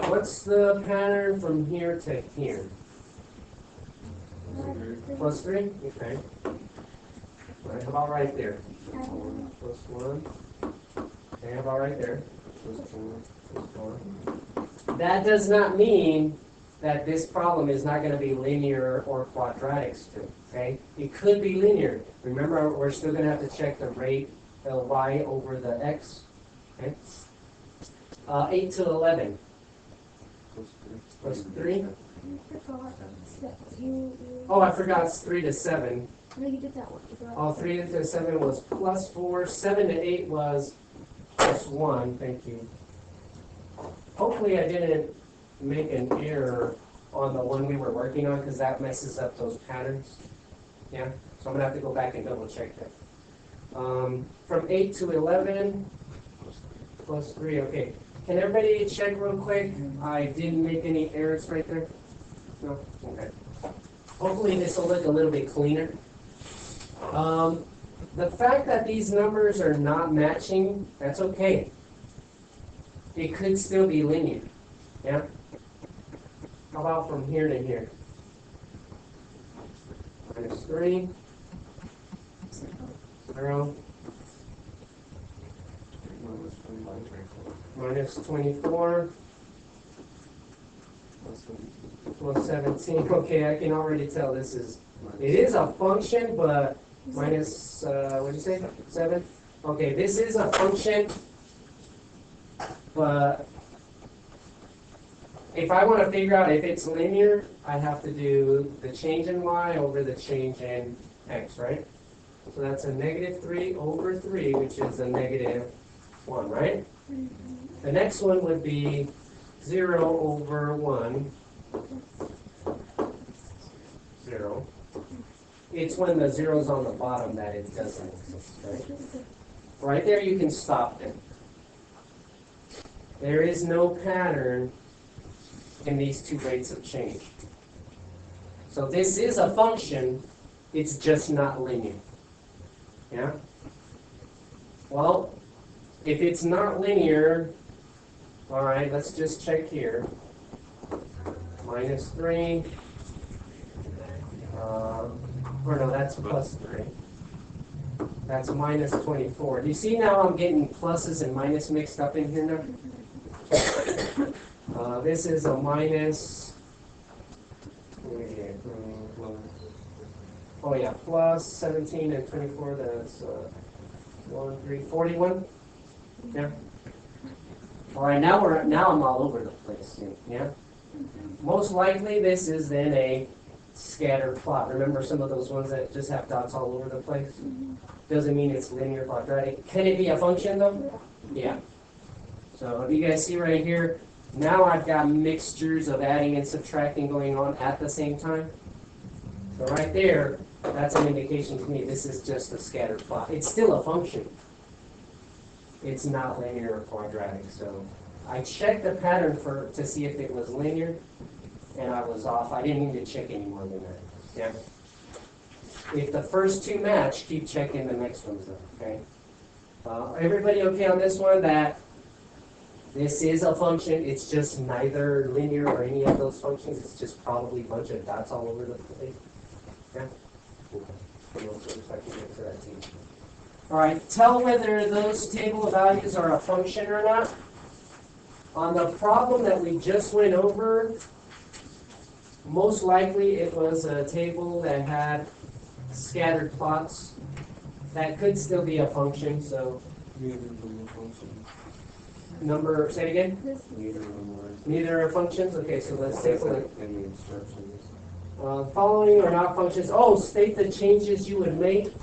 what's the pattern from here to here? +3? Okay. All right, how about right there? +1. Okay, how about right there? +4. That does not mean that this problem is not going to be linear or quadratic still, okay? It could be linear. Remember, we're still going to have to check the rate of y over the x, okay? 8 to 11. +3? Oh, I forgot it's 3 to 7. No, you did that one. Oh, 3 to 7 was +4. 7 to 8 was +1. Thank you. Hopefully I didn't make an error on the one we were working on because that messes up those patterns. Yeah, so I'm going to have to go back and double check that. From 8 to 11, +3. Okay. Can everybody check real quick? I didn't make any errors right there? No? Okay. Hopefully this will look a little bit cleaner. The fact that these numbers are not matching, that's okay. It could still be linear. Yeah? How about from here to here? Minus 3, 0, minus 24, plus 17. Okay, I can already tell this is, it is a function, but minus, what did you say, 7? Okay, this is a function, but if I want to figure out if it's linear, I have to do the change in y over the change in x, right? So that's a negative 3 over 3, which is a negative 1, right? The next one would be 0 over 1, 0. It's when the zero's on the bottom that it doesn't exist, right? Right there you can stop it. There is no pattern in these two rates of change. So this is a function, it's just not linear. Yeah? Well, if it's not linear, all right, let's just check here. Minus 3, or no, that's plus 3. That's minus 24. Do you see now I'm getting pluses and minus mixed up in here now? This is a minus, oh yeah, plus 17 and 24, that's 1, 3, 41. Yeah. All right, now I'm all over the place. Yeah. Most likely this is then a scattered plot. Remember some of those ones that just have dots all over the place? Doesn't mean it's linear quadratic. Can it be a function though? Yeah. So if you guys see right here, now I've got mixtures of adding and subtracting going on at the same time. So right there, that's an indication to me this is just a scattered plot. It's still a function. It's not linear or quadratic. So I checked the pattern to see if it was linear, and I was off. I didn't need to check any more than that. Yeah. If the first two match, keep checking the next ones though, okay? Everybody okay on this one, that this is a function, it's just neither linear or any of those functions, it's just probably a bunch of dots all over the place? Yeah? All right, tell whether those table values are a function or not. On the problem that we just went over, most likely it was a table that had scattered plots. That could still be a function, so number, say it again? Neither are functions? Okay, so let's take a look. Following are not functions. Oh, state the changes you would make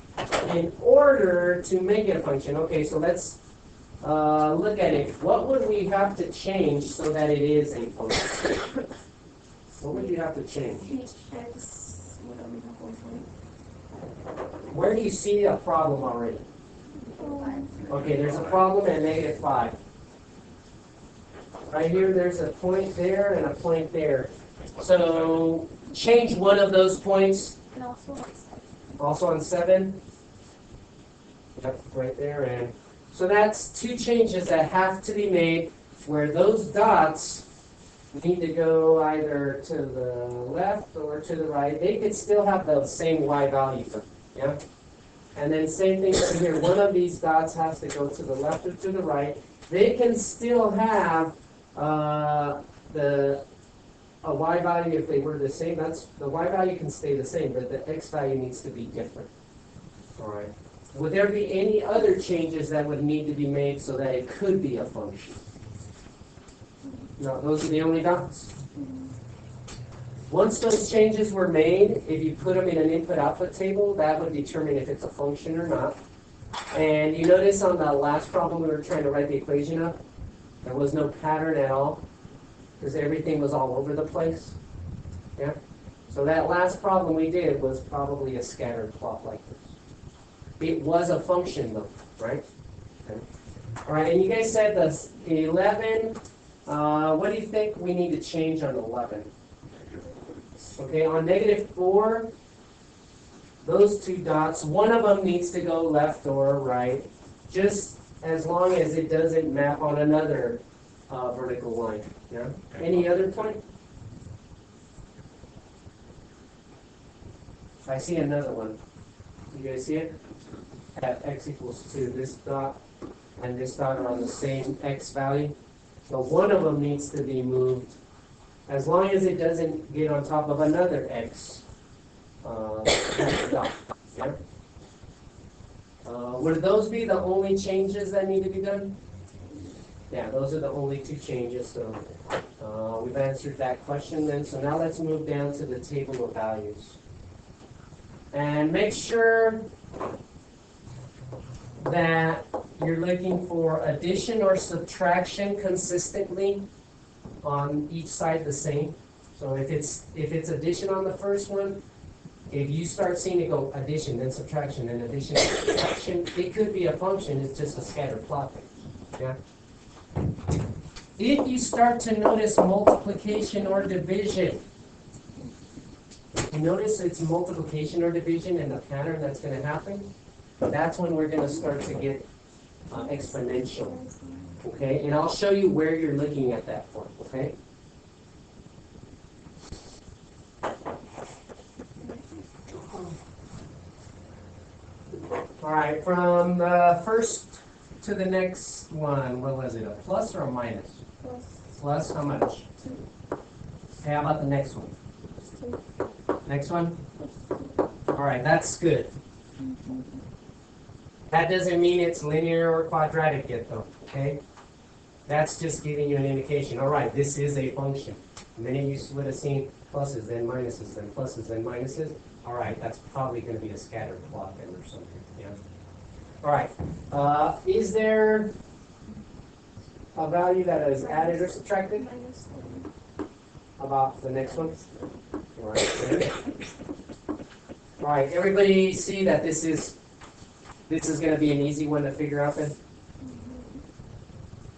in order to make it a function. Okay, so let's look at it. What would we have to change so that it is a function? What would you have to change? X, whatever the whole thing. Where do you see a problem already? Okay, there's a problem at negative 5. Right here, there's a point there and a point there. So change one of those points. And also on 7. Also on 7. Yep, right there. And so that's two changes that have to be made where those dots need to go either to the left or to the right. They could still have the same y value. Yeah? And then same thing over here. One of these dots has to go to the left or to the right. They can still have a y value if they were the same. That's the y value can stay the same, but the x value needs to be different. All right. Would there be any other changes that would need to be made so that it could be a function? No, those are the only dots. Once those changes were made, if you put them in an input-output table, that would determine if it's a function or not. And you notice on the last problem we were trying to write the equation up, there was no pattern at all, because everything was all over the place. Yeah? So that last problem we did was probably a scattered plot like this. It was a function though, right? Okay. All right, and you guys said the 11, what do you think we need to change on 11? Okay, on -4, those two dots, one of them needs to go left or right, just as long as it doesn't map on another vertical line. Yeah. Any other point? I see another one. You guys see it? At x equals 2, this dot and this dot are on the same x value. So one of them needs to be moved as long as it doesn't get on top of another x dot. Yeah? Would those be the only changes that need to be done? Yeah, those are the only two changes. So we've answered that question then. So now let's move down to the table of values. And make sure that you're looking for addition or subtraction consistently on each side the same. So if it's addition on the first one, if you start seeing it go addition, then subtraction, then addition, subtraction, it could be a function, it's just a scatter plot. Yeah. If you start to notice multiplication or division, you notice it's multiplication or division and the pattern that's going to happen, that's when we're going to start to get exponential. Okay, and I'll show you where you're looking at that point. Okay. All right, from the first to the next one, what was it? A plus or a minus? Plus Plus how much? 2. Okay, how about the next one? 2. Next one? All right, that's good. That doesn't mean it's linear or quadratic yet, though, okay? That's just giving you an indication. All right, this is a function. The minute you would have seen pluses, then minuses, then pluses, then minuses, all right, that's probably going to be a scatter plot then or something, yeah? All right, is there a value that is added or subtracted? Minus About the next one? All right, good. All right, everybody see that this is going to be an easy one to figure out then?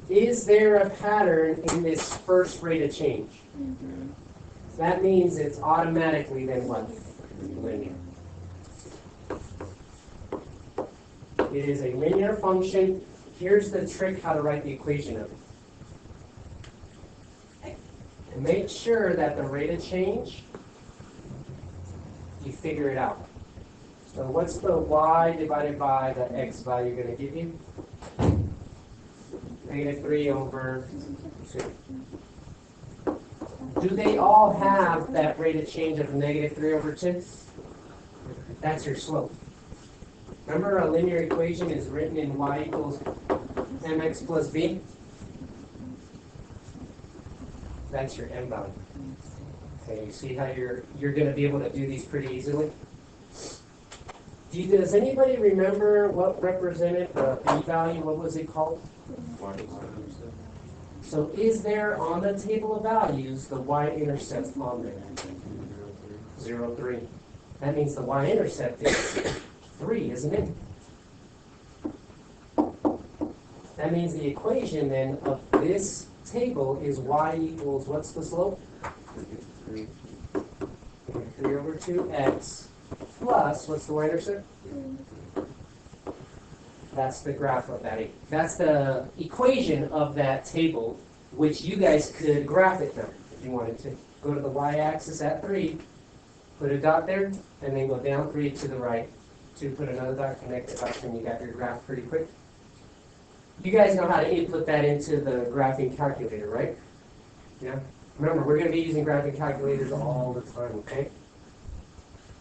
Is there a pattern in this first rate of change? That means it's automatically then what? Linear. It is a linear function. Here's the trick how to write the equation of it. Make sure that the rate of change, you figure it out. So what's the y divided by the x value going to give you? -3 over 2. Do they all have that rate of change of -3 over 2? That's your slope. Remember, a linear equation is written in y equals mx plus b? That's your m value. Okay, you see how you're going to be able to do these pretty easily? Does anybody remember what represented the b value? What was it called? So is there on the table of values the y-intercept on there? 0, 3. That means the y-intercept is 3, isn't it? That means the equation then of this table is y equals, what's the slope? 3 over 2x plus, what's the y-intercept? That's the graph of that. That's the equation of that table, which you guys could graph it now if you wanted to. Go to the y-axis at 3, put a dot there, and then go down 3 to the right. 2, put another dot, connect it up, and you got your graph pretty quick. You guys know how to input that into the graphing calculator, right? Yeah? Remember, we're going to be using graphing calculators all the time, okay?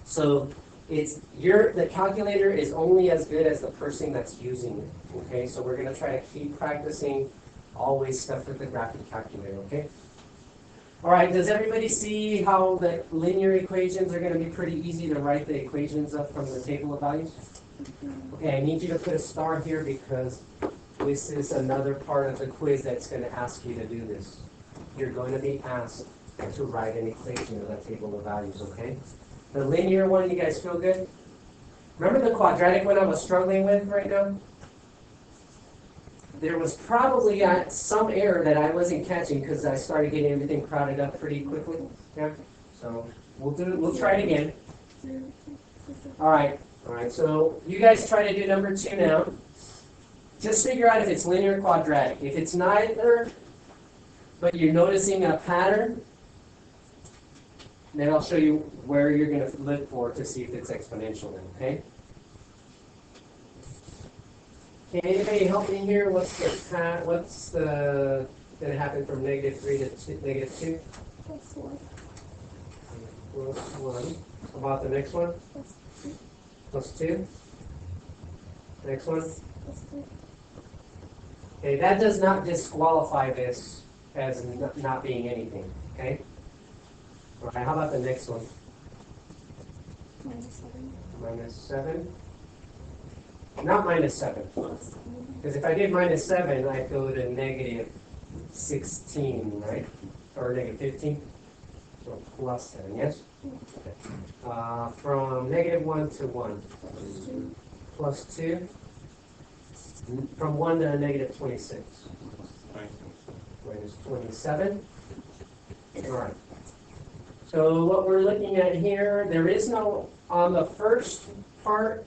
So the calculator is only as good as the person that's using it. Okay, so we're going to try to keep practicing always stuff with the graphing calculator. Okay. All right. Does everybody see how the linear equations are going to be pretty easy to write the equations up from the table of values? Okay. I need you to put a star here because this is another part of the quiz that's going to ask you to do this. You're going to be asked to write an equation of that table of values. Okay. The linear one, you guys feel good? Remember the quadratic one I was struggling with right now? There was probably some error that I wasn't catching because I started getting everything crowded up pretty quickly. Yeah. So We'll try it again. All right, so you guys try to do number 2 now. Just figure out if it's linear or quadratic. If it's neither, but you're noticing a pattern, then I'll show you where you're going to look for to see if it's exponential then, okay? Can anybody help me here? What's the going to happen from -3 to -2? Plus 1. Plus 1. How about the next one? Plus 2. Plus 2. Next one. Plus 3. Okay, that does not disqualify this as not being anything, okay? All right, how about the next one? Minus 7. -7. Not -7. Plus 7. Because if I did -7, I'd go to -16, right? Or -15. So plus 7, yes? From -1 to 1. Plus 2. From 1 to -26. Minus 27. All right. So what we're looking at here, there is no, on the first part,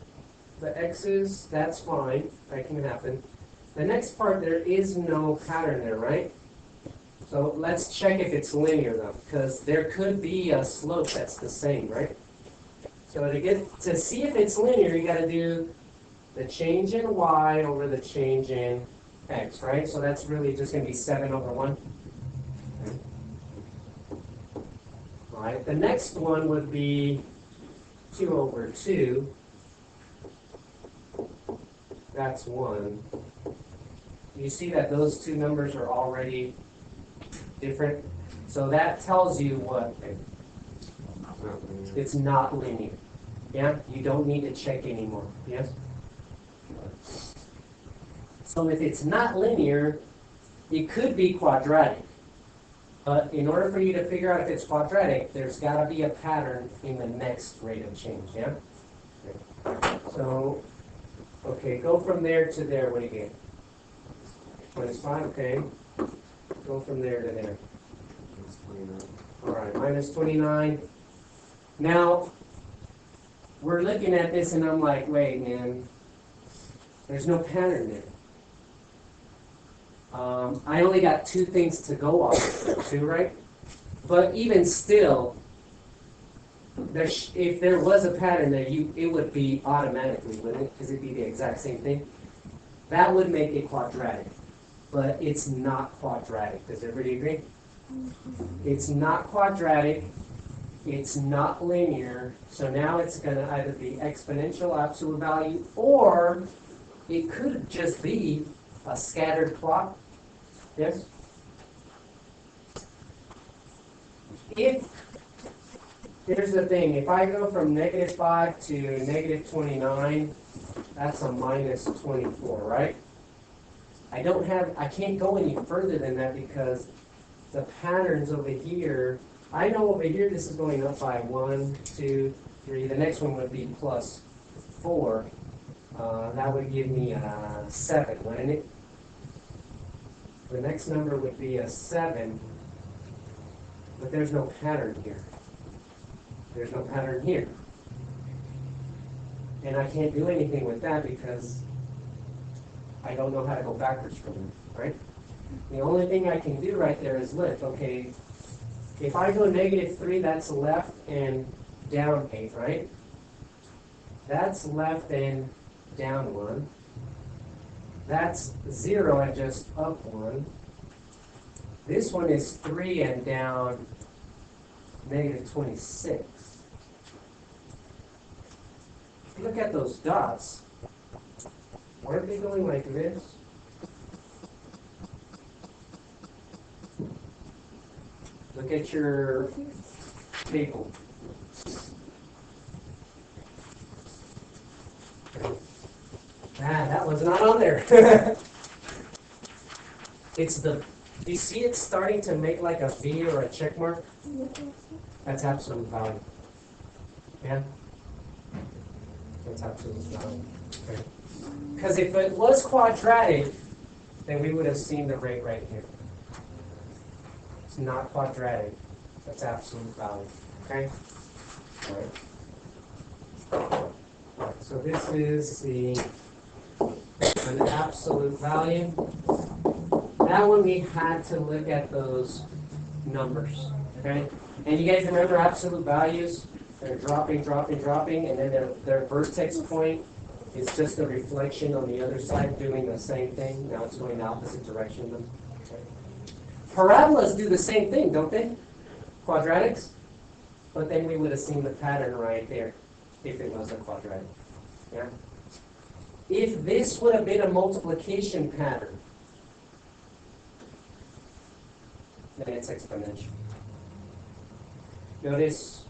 the x's, that's fine, that can happen. The next part, there is no pattern there, right? So let's check if it's linear though, because there could be a slope that's the same, right? So to see if it's linear, you got to do the change in y over the change in x, right? So that's really just going to be 7 over 1. Okay. All right, the next one would be 2 over 2. That's 1. You see that those two numbers are already different? So that tells you what? It's not linear. Yeah? You don't need to check anymore. Yes? So if it's not linear, it could be quadratic. But in order for you to figure out if it's quadratic, there's got to be a pattern in the next rate of change. Yeah? Okay. So, okay, go from there to there. What do you get? -5, okay. Go from there to there. All right, -29. Now, we're looking at this and I'm like, wait, man, there's no pattern there. I only got 2 things to go off of, 2, right? But even still, if there was a pattern there, it would be automatically, wouldn't it? Because it'd be the exact same thing. That would make it quadratic. But it's not quadratic. Does everybody agree? It's not quadratic. It's not linear. So now it's going to either be exponential absolute value, or it could just be a scattered plot. Yes? Here's the thing. If I go from -5 to -29, that's a -24, right? I can't go any further than that because the patterns over here, I know over here this is going up by 1, 2, 3. The next one would be +4. That would give me a 7, wouldn't it? The next number would be a 7, but there's no pattern here. There's no pattern here. And I can't do anything with that because I don't know how to go backwards from it, right? The only thing I can do right there is lift. Okay, if I go -3, that's left and down 8, right? That's left and down 1. That's 0 and just up 1. This one is 3 and down -26. Look at those dots. Aren't they going like this? Look at your table. That was not on there. Do you see it starting to make like a V or a check mark? That's absolute value. Yeah? That's absolute value. Okay. Because if it was quadratic, then we would have seen the rate right here. It's not quadratic. That's absolute value. Okay? Alright. So this is an absolute value. That one we had to look at those numbers, okay? And you guys remember absolute values? They're dropping, dropping, dropping, and then their vertex point is just a reflection on the other side doing the same thing. Now it's going the opposite direction of them. Okay. Parabolas do the same thing, don't they? Quadratics? But then we would have seen the pattern right there if it was a quadratic. Yeah? If this would have been a multiplication pattern, then it's exponential. Notice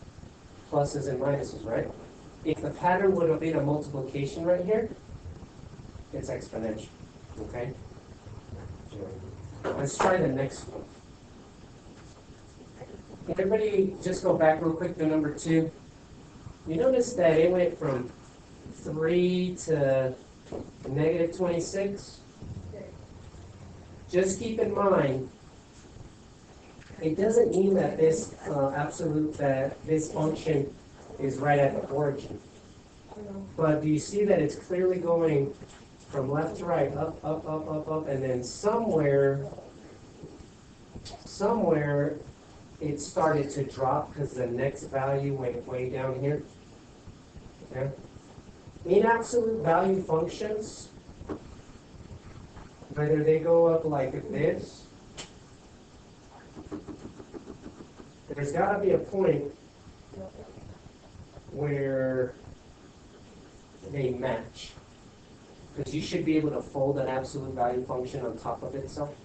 pluses and minuses, right? If the pattern would have been a multiplication right here, it's exponential. Okay? Let's try the next one. Can everybody just go back real quick to number 2? You notice that it went from 3 to negative 26? Just keep in mind, it doesn't mean that this this function is right at the origin. But do you see that it's clearly going from left to right, up, up, up, up, up, and then somewhere it started to drop because the next value went way down here. Okay? In absolute value functions, whether they go up like this, there's got to be a point where they match. Because you should be able to fold an absolute value function on top of itself.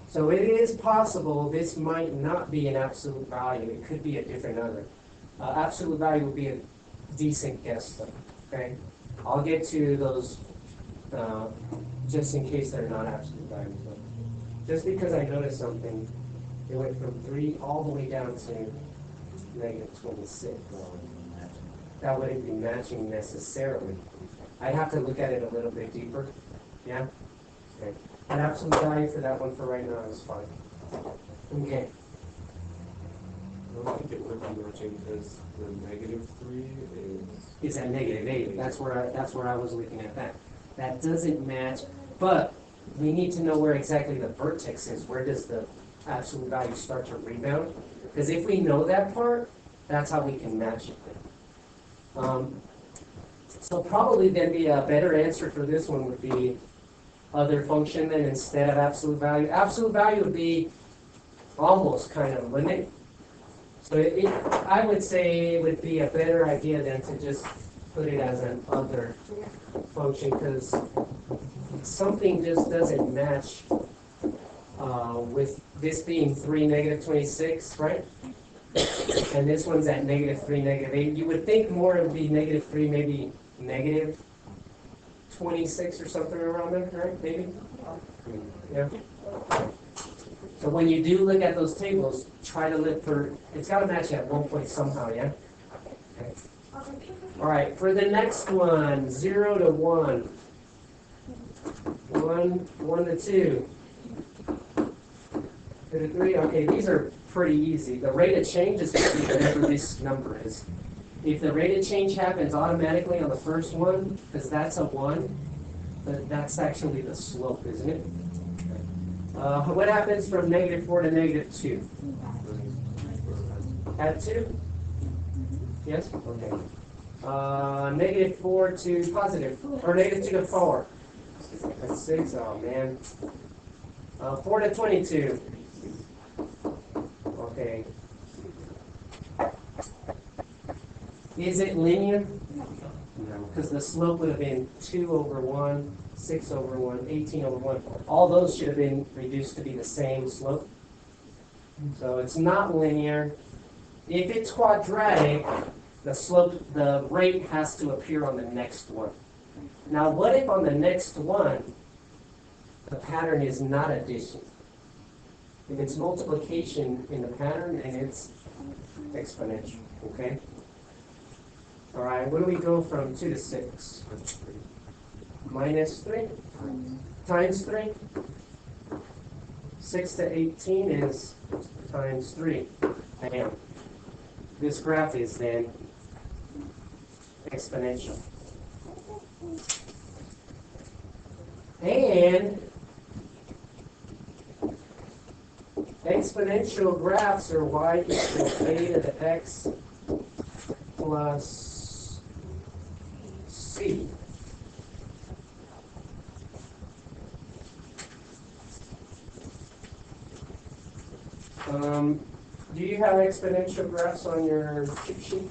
So it is possible this might not be an absolute value. It could be a different other. Absolute value would be a decent guess though. Okay? I'll get to those just in case they're not absolute values. Just because I noticed something, it went from 3 all the way down to negative 26. That wouldn't be matching necessarily. I'd have to look at it a little bit deeper. Yeah? Okay. An absolute value for that one for right now is fine. Okay. I don't think it would be matching because the negative 3 Is at negative 8. That's where I was looking at that. That doesn't match, but we need to know where exactly the vertex is. Where does the absolute value start to rebound? Because if we know that part, that's how we can match it. So probably then a better answer for this one would be other function then instead of absolute value. Absolute value would be almost kind of limit. So I would say it would be a better idea than to just put it as an other function because something just doesn't match with this being 3, negative 26, right? And this one's at negative 3, negative 8. You would think more it would be negative 3, maybe negative 26 or something around there, right? Maybe? Yeah. So when you do look at those tables, try to look for, it's got to match at one point somehow, yeah? Okay. All right, for the next one, 0 to 1. 1 to 2. 2 to 3. Okay, these are pretty easy. The rate of change is going to be whatever this number is. If the rate of change happens automatically on the first one, because that's a 1, but that's actually the slope, isn't it? What happens from negative 4 to negative 2? Add 2? Yes? Okay. Negative 4 to positive, or negative 2 to 4. That's 6, oh man. 4 to 22. Okay. Is it linear? No, because the slope would have been 2 over 1, 6 over 1, 18 over 1. All those should have been reduced to be the same slope. So it's not linear. If it's quadratic, the slope, the rate has to appear on the next one. Now what if on the next one, the pattern is not addition? If it's multiplication in the pattern, and it's exponential, okay? All right, where do we go from 2 to 6? Minus 3 times 3. 6 to 18 is times 3. Bam. this graph is then exponential. And exponential graphs are y equals a to the x plus c. Do you have exponential graphs on your cheat sheet?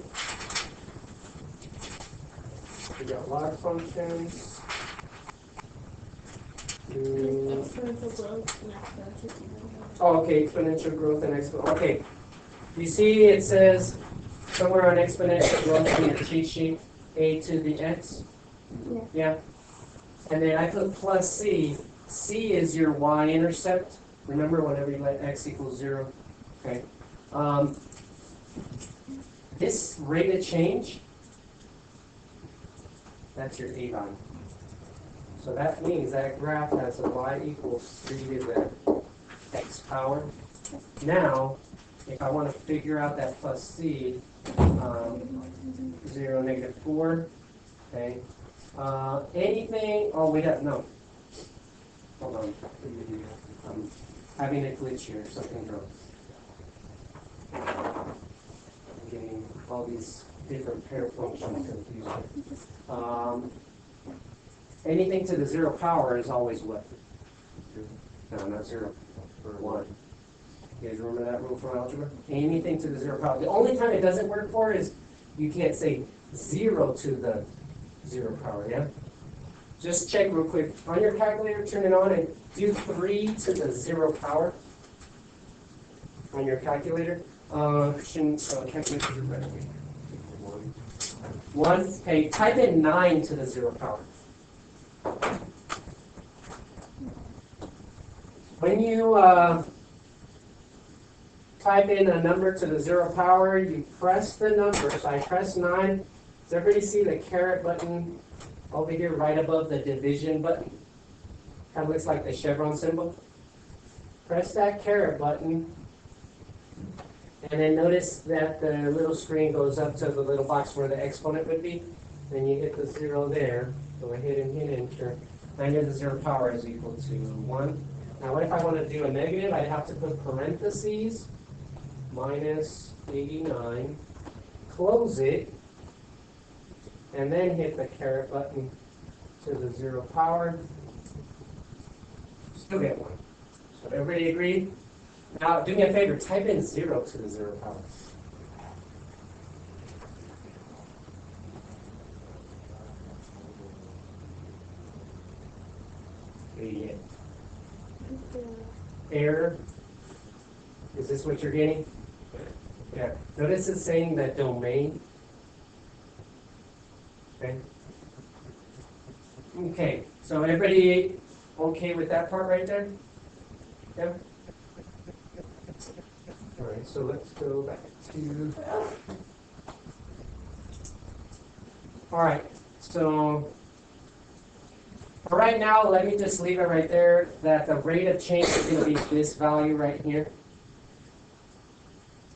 We got log functions. Exponential growth and exponential. Oh, okay, exponential growth and exponential. Okay, you see it says somewhere on exponential growth in your cheat sheet, a to the x? Yeah. Yeah. And then I put plus c. C is your y-intercept. Remember, whenever you let x equals 0. Okay. This rate of change, that's your a-value. So that means that graph has a y equals 3 to the x power. Now, if I want to figure out that plus c, 0, negative 4, okay. Anything, oh, wait up, no. Hold on. I'm having a glitch here, something wrong. I'm getting all these different pair functions confused. Anything to the 0 power is always what? No, not 0. Or 1. You guys remember that rule from algebra? Anything to the 0 power. The only time it doesn't work for is you can't say 0 to the 0 power, yeah? Just check real quick. On your calculator, turn it on and do 3 to the 0 power. On your calculator. Calculator is better. 1. Okay, type in 9 to the 0 power. When you type in a number to the 0 power, you press the number. So I press 9. Does everybody see the caret button over here right above the division button? Kind of looks like the chevron symbol. Press that caret button. And then notice that the little screen goes up to the little box where the exponent would be. Then you hit the 0 there. Go ahead and hit enter. 9 to the 0 power is equal to 1. Now what if I want to do a negative? I'd have to put parentheses, minus 89, close it, and then hit the caret button to the 0 power. Still get 1. So everybody agree? Now do me a favor, type in 0 to the 0 power. Yeah. Error. Is this what you're getting? Yeah. Notice it's saying that domain. Okay. Okay. So everybody okay with that part right there? Yeah. All right. So let's go back to. All right. So. For right now, let me just leave it right there, that the rate of change is going to be this value right here.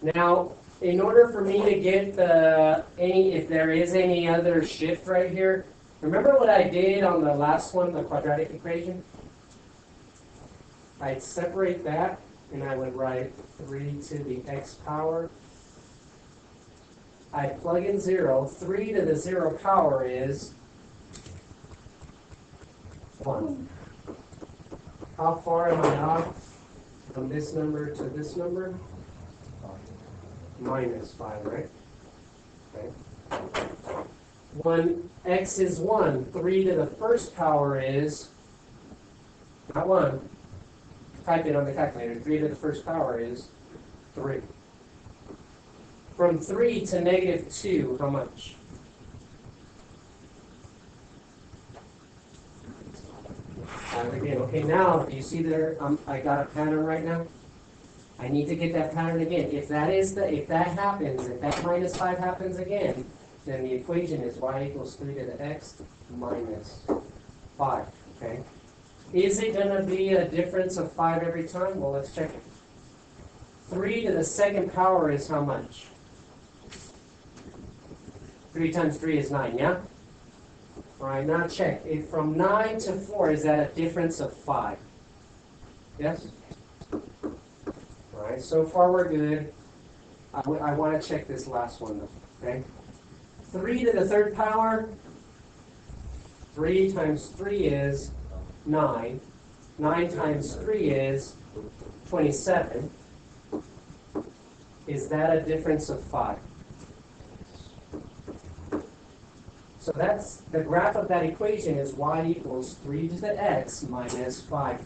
Now, in order for me to get if there is any other shift right here, remember what I did on the last one, the quadratic equation? I'd separate that, and I would write 3 to the x power. I'd plug in 0. 3 to the 0 power is 1. How far am I off from this number to this number? Minus 5, right? Okay. When x is 1, 3 to the first power is, not 1, type it on the calculator, 3 to the first power is 3. From 3 to negative 2, how much? Again, okay, now, do you see there, I got a pattern right now? I need to get that pattern again. If that happens, if that minus 5 happens again, then the equation is y equals 3 to the x minus 5, okay? Is it going to be a difference of 5 every time? Well, let's check it. 3 to the second power is how much? 3 times 3 is 9, yeah? All right, now check. If from 9 to 4, is that a difference of 5? Yes? All right, so far we're good. I want to check this last one, though, okay? 3 to the third power, 3 times 3 is 9. 9 times 3 is 27. Is that a difference of 5? So that's the graph of that equation is y equals 3 to the x minus 5.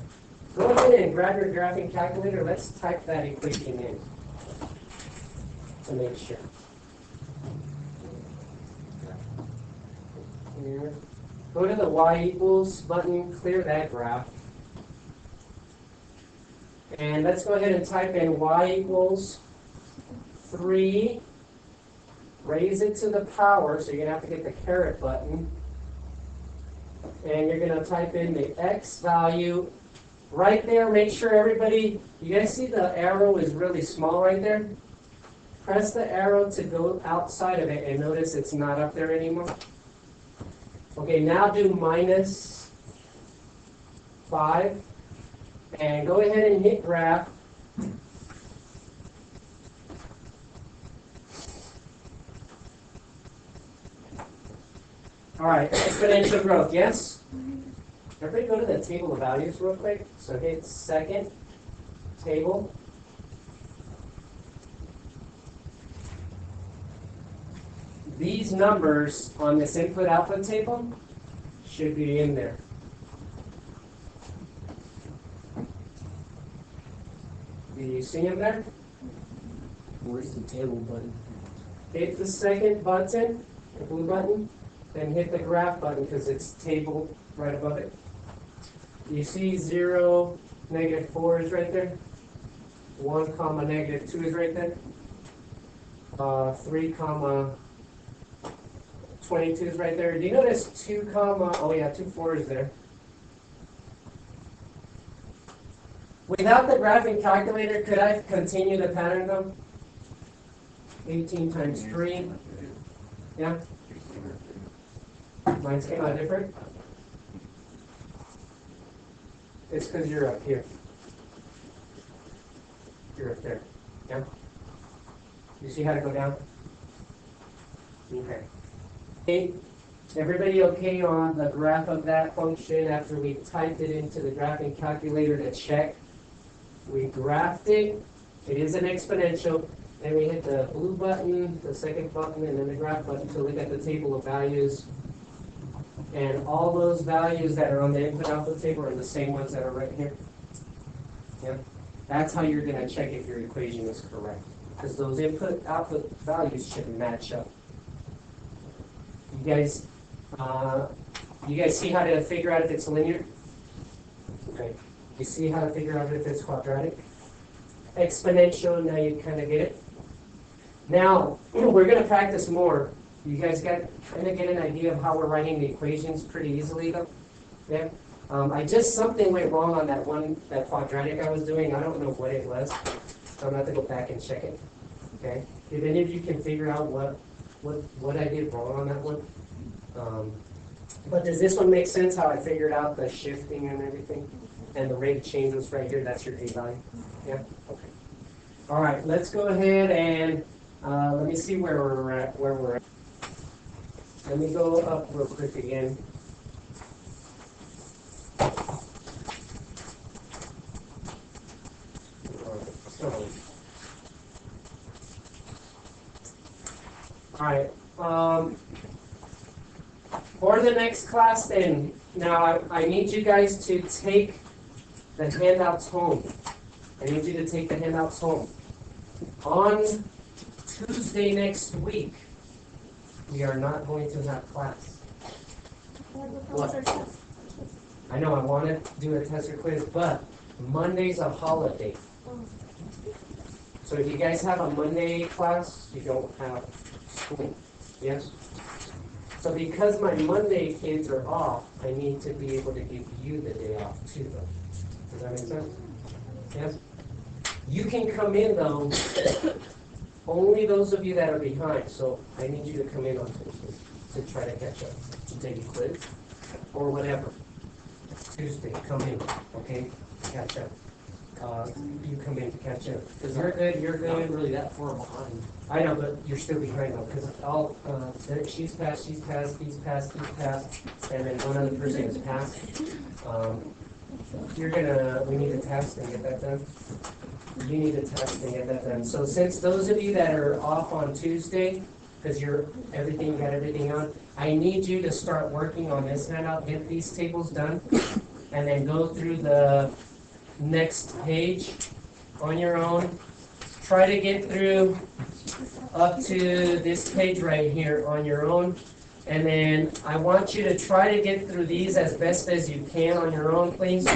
Go ahead and grab your graphing calculator. Let's type that equation in to make sure. Here. Go to the y equals button, clear that graph. And let's go ahead and type in y equals 3. Raise it to the power, so you're going to have to hit the caret button. And you're going to type in the x value right there. Make sure everybody, you guys see the arrow is really small right there? Press the arrow to go outside of it and notice it's not up there anymore. Okay, now do minus 5. And go ahead and hit graph. All right, exponential growth, yes? Everybody go to the table of values real quick. So hit second table. These numbers on this input-output table should be in there. Do you see them there? Where's the table button? Hit the second button, the blue button, then hit the graph button because it's table right above it. You see 0, -4 is right there. 1, comma, -2 is right there. 3, comma, 22 is right there. Do you notice 2, comma, oh yeah, 2, 4 is there. Without the graphing calculator, could I continue the pattern though? 18 times 3. Yeah? Mine's came out different? It's because you're up here. You're up there. Yeah? You see how to go down? Okay. Hey, everybody okay on the graph of that function after we typed it into the graphing calculator to check? We graphed it. It is an exponential. Then we hit the blue button, the second button, and then the graph button to look at the table of values. And all those values that are on the input-output table are the same ones that are right here. Yeah. That's how you're going to check if your equation is correct. Because those input-output values should match up. You guys see how to figure out if it's linear? Okay. You see how to figure out if it's quadratic? Exponential, now you kind of get it. Now, we're going to practice more. You guys kind of get an idea of how we're writing the equations pretty easily, though? Yeah? Something went wrong on that quadratic I was doing. I don't know what it was. So I'm going to have to go back and check it. Okay? If any of you can figure out what I did wrong on that one. But does this one make sense, how I figured out the shifting and everything? And the rate of change was right here. That's your A value. Yeah? Okay. All right. Let's go ahead and let me see where we're at. Let me go up real quick again. All right. For the next class then, now I need you guys to take the handouts home. I need you to take the handouts home. On Tuesday next week, we are not going to have class. What? I know I want to do a test or quiz, but Monday's a holiday. So if you guys have a Monday class, you don't have school. Yes? So because my Monday kids are off, I need to be able to give you the day off too, though. Does that make sense? Yes? You can come in, though, only those of you that are behind, so I need you to come in on Tuesday to try to catch up, to take a quiz, or whatever. Tuesday, come in, okay, catch up. You come in to catch up, because you're good, you're Not good. really that far behind. I know, but you're still behind though, because all, she's passed, he's passed, he's passed, and then one other person is passed. We need a test and get that done. You need a test and get that done. So since those of you that are off on Tuesday, because you got everything on, I need you to start working on this handout, get these tables done, and then go through the next page on your own. Try to get through up to this page right here on your own. And then I want you to try to get through these as best as you can on your own, please,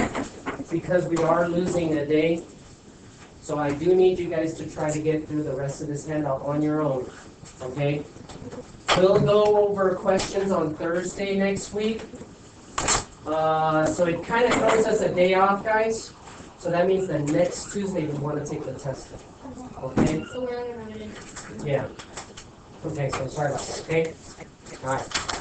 because we are losing a day. So I do need you guys to try to get through the rest of this handout on your own, okay? We'll go over questions on Thursday next week. So it kind of throws us a day off, guys. So that means the next Tuesday we want to take the test, okay? So we're only running. Yeah. Okay, so sorry about that, okay? All right.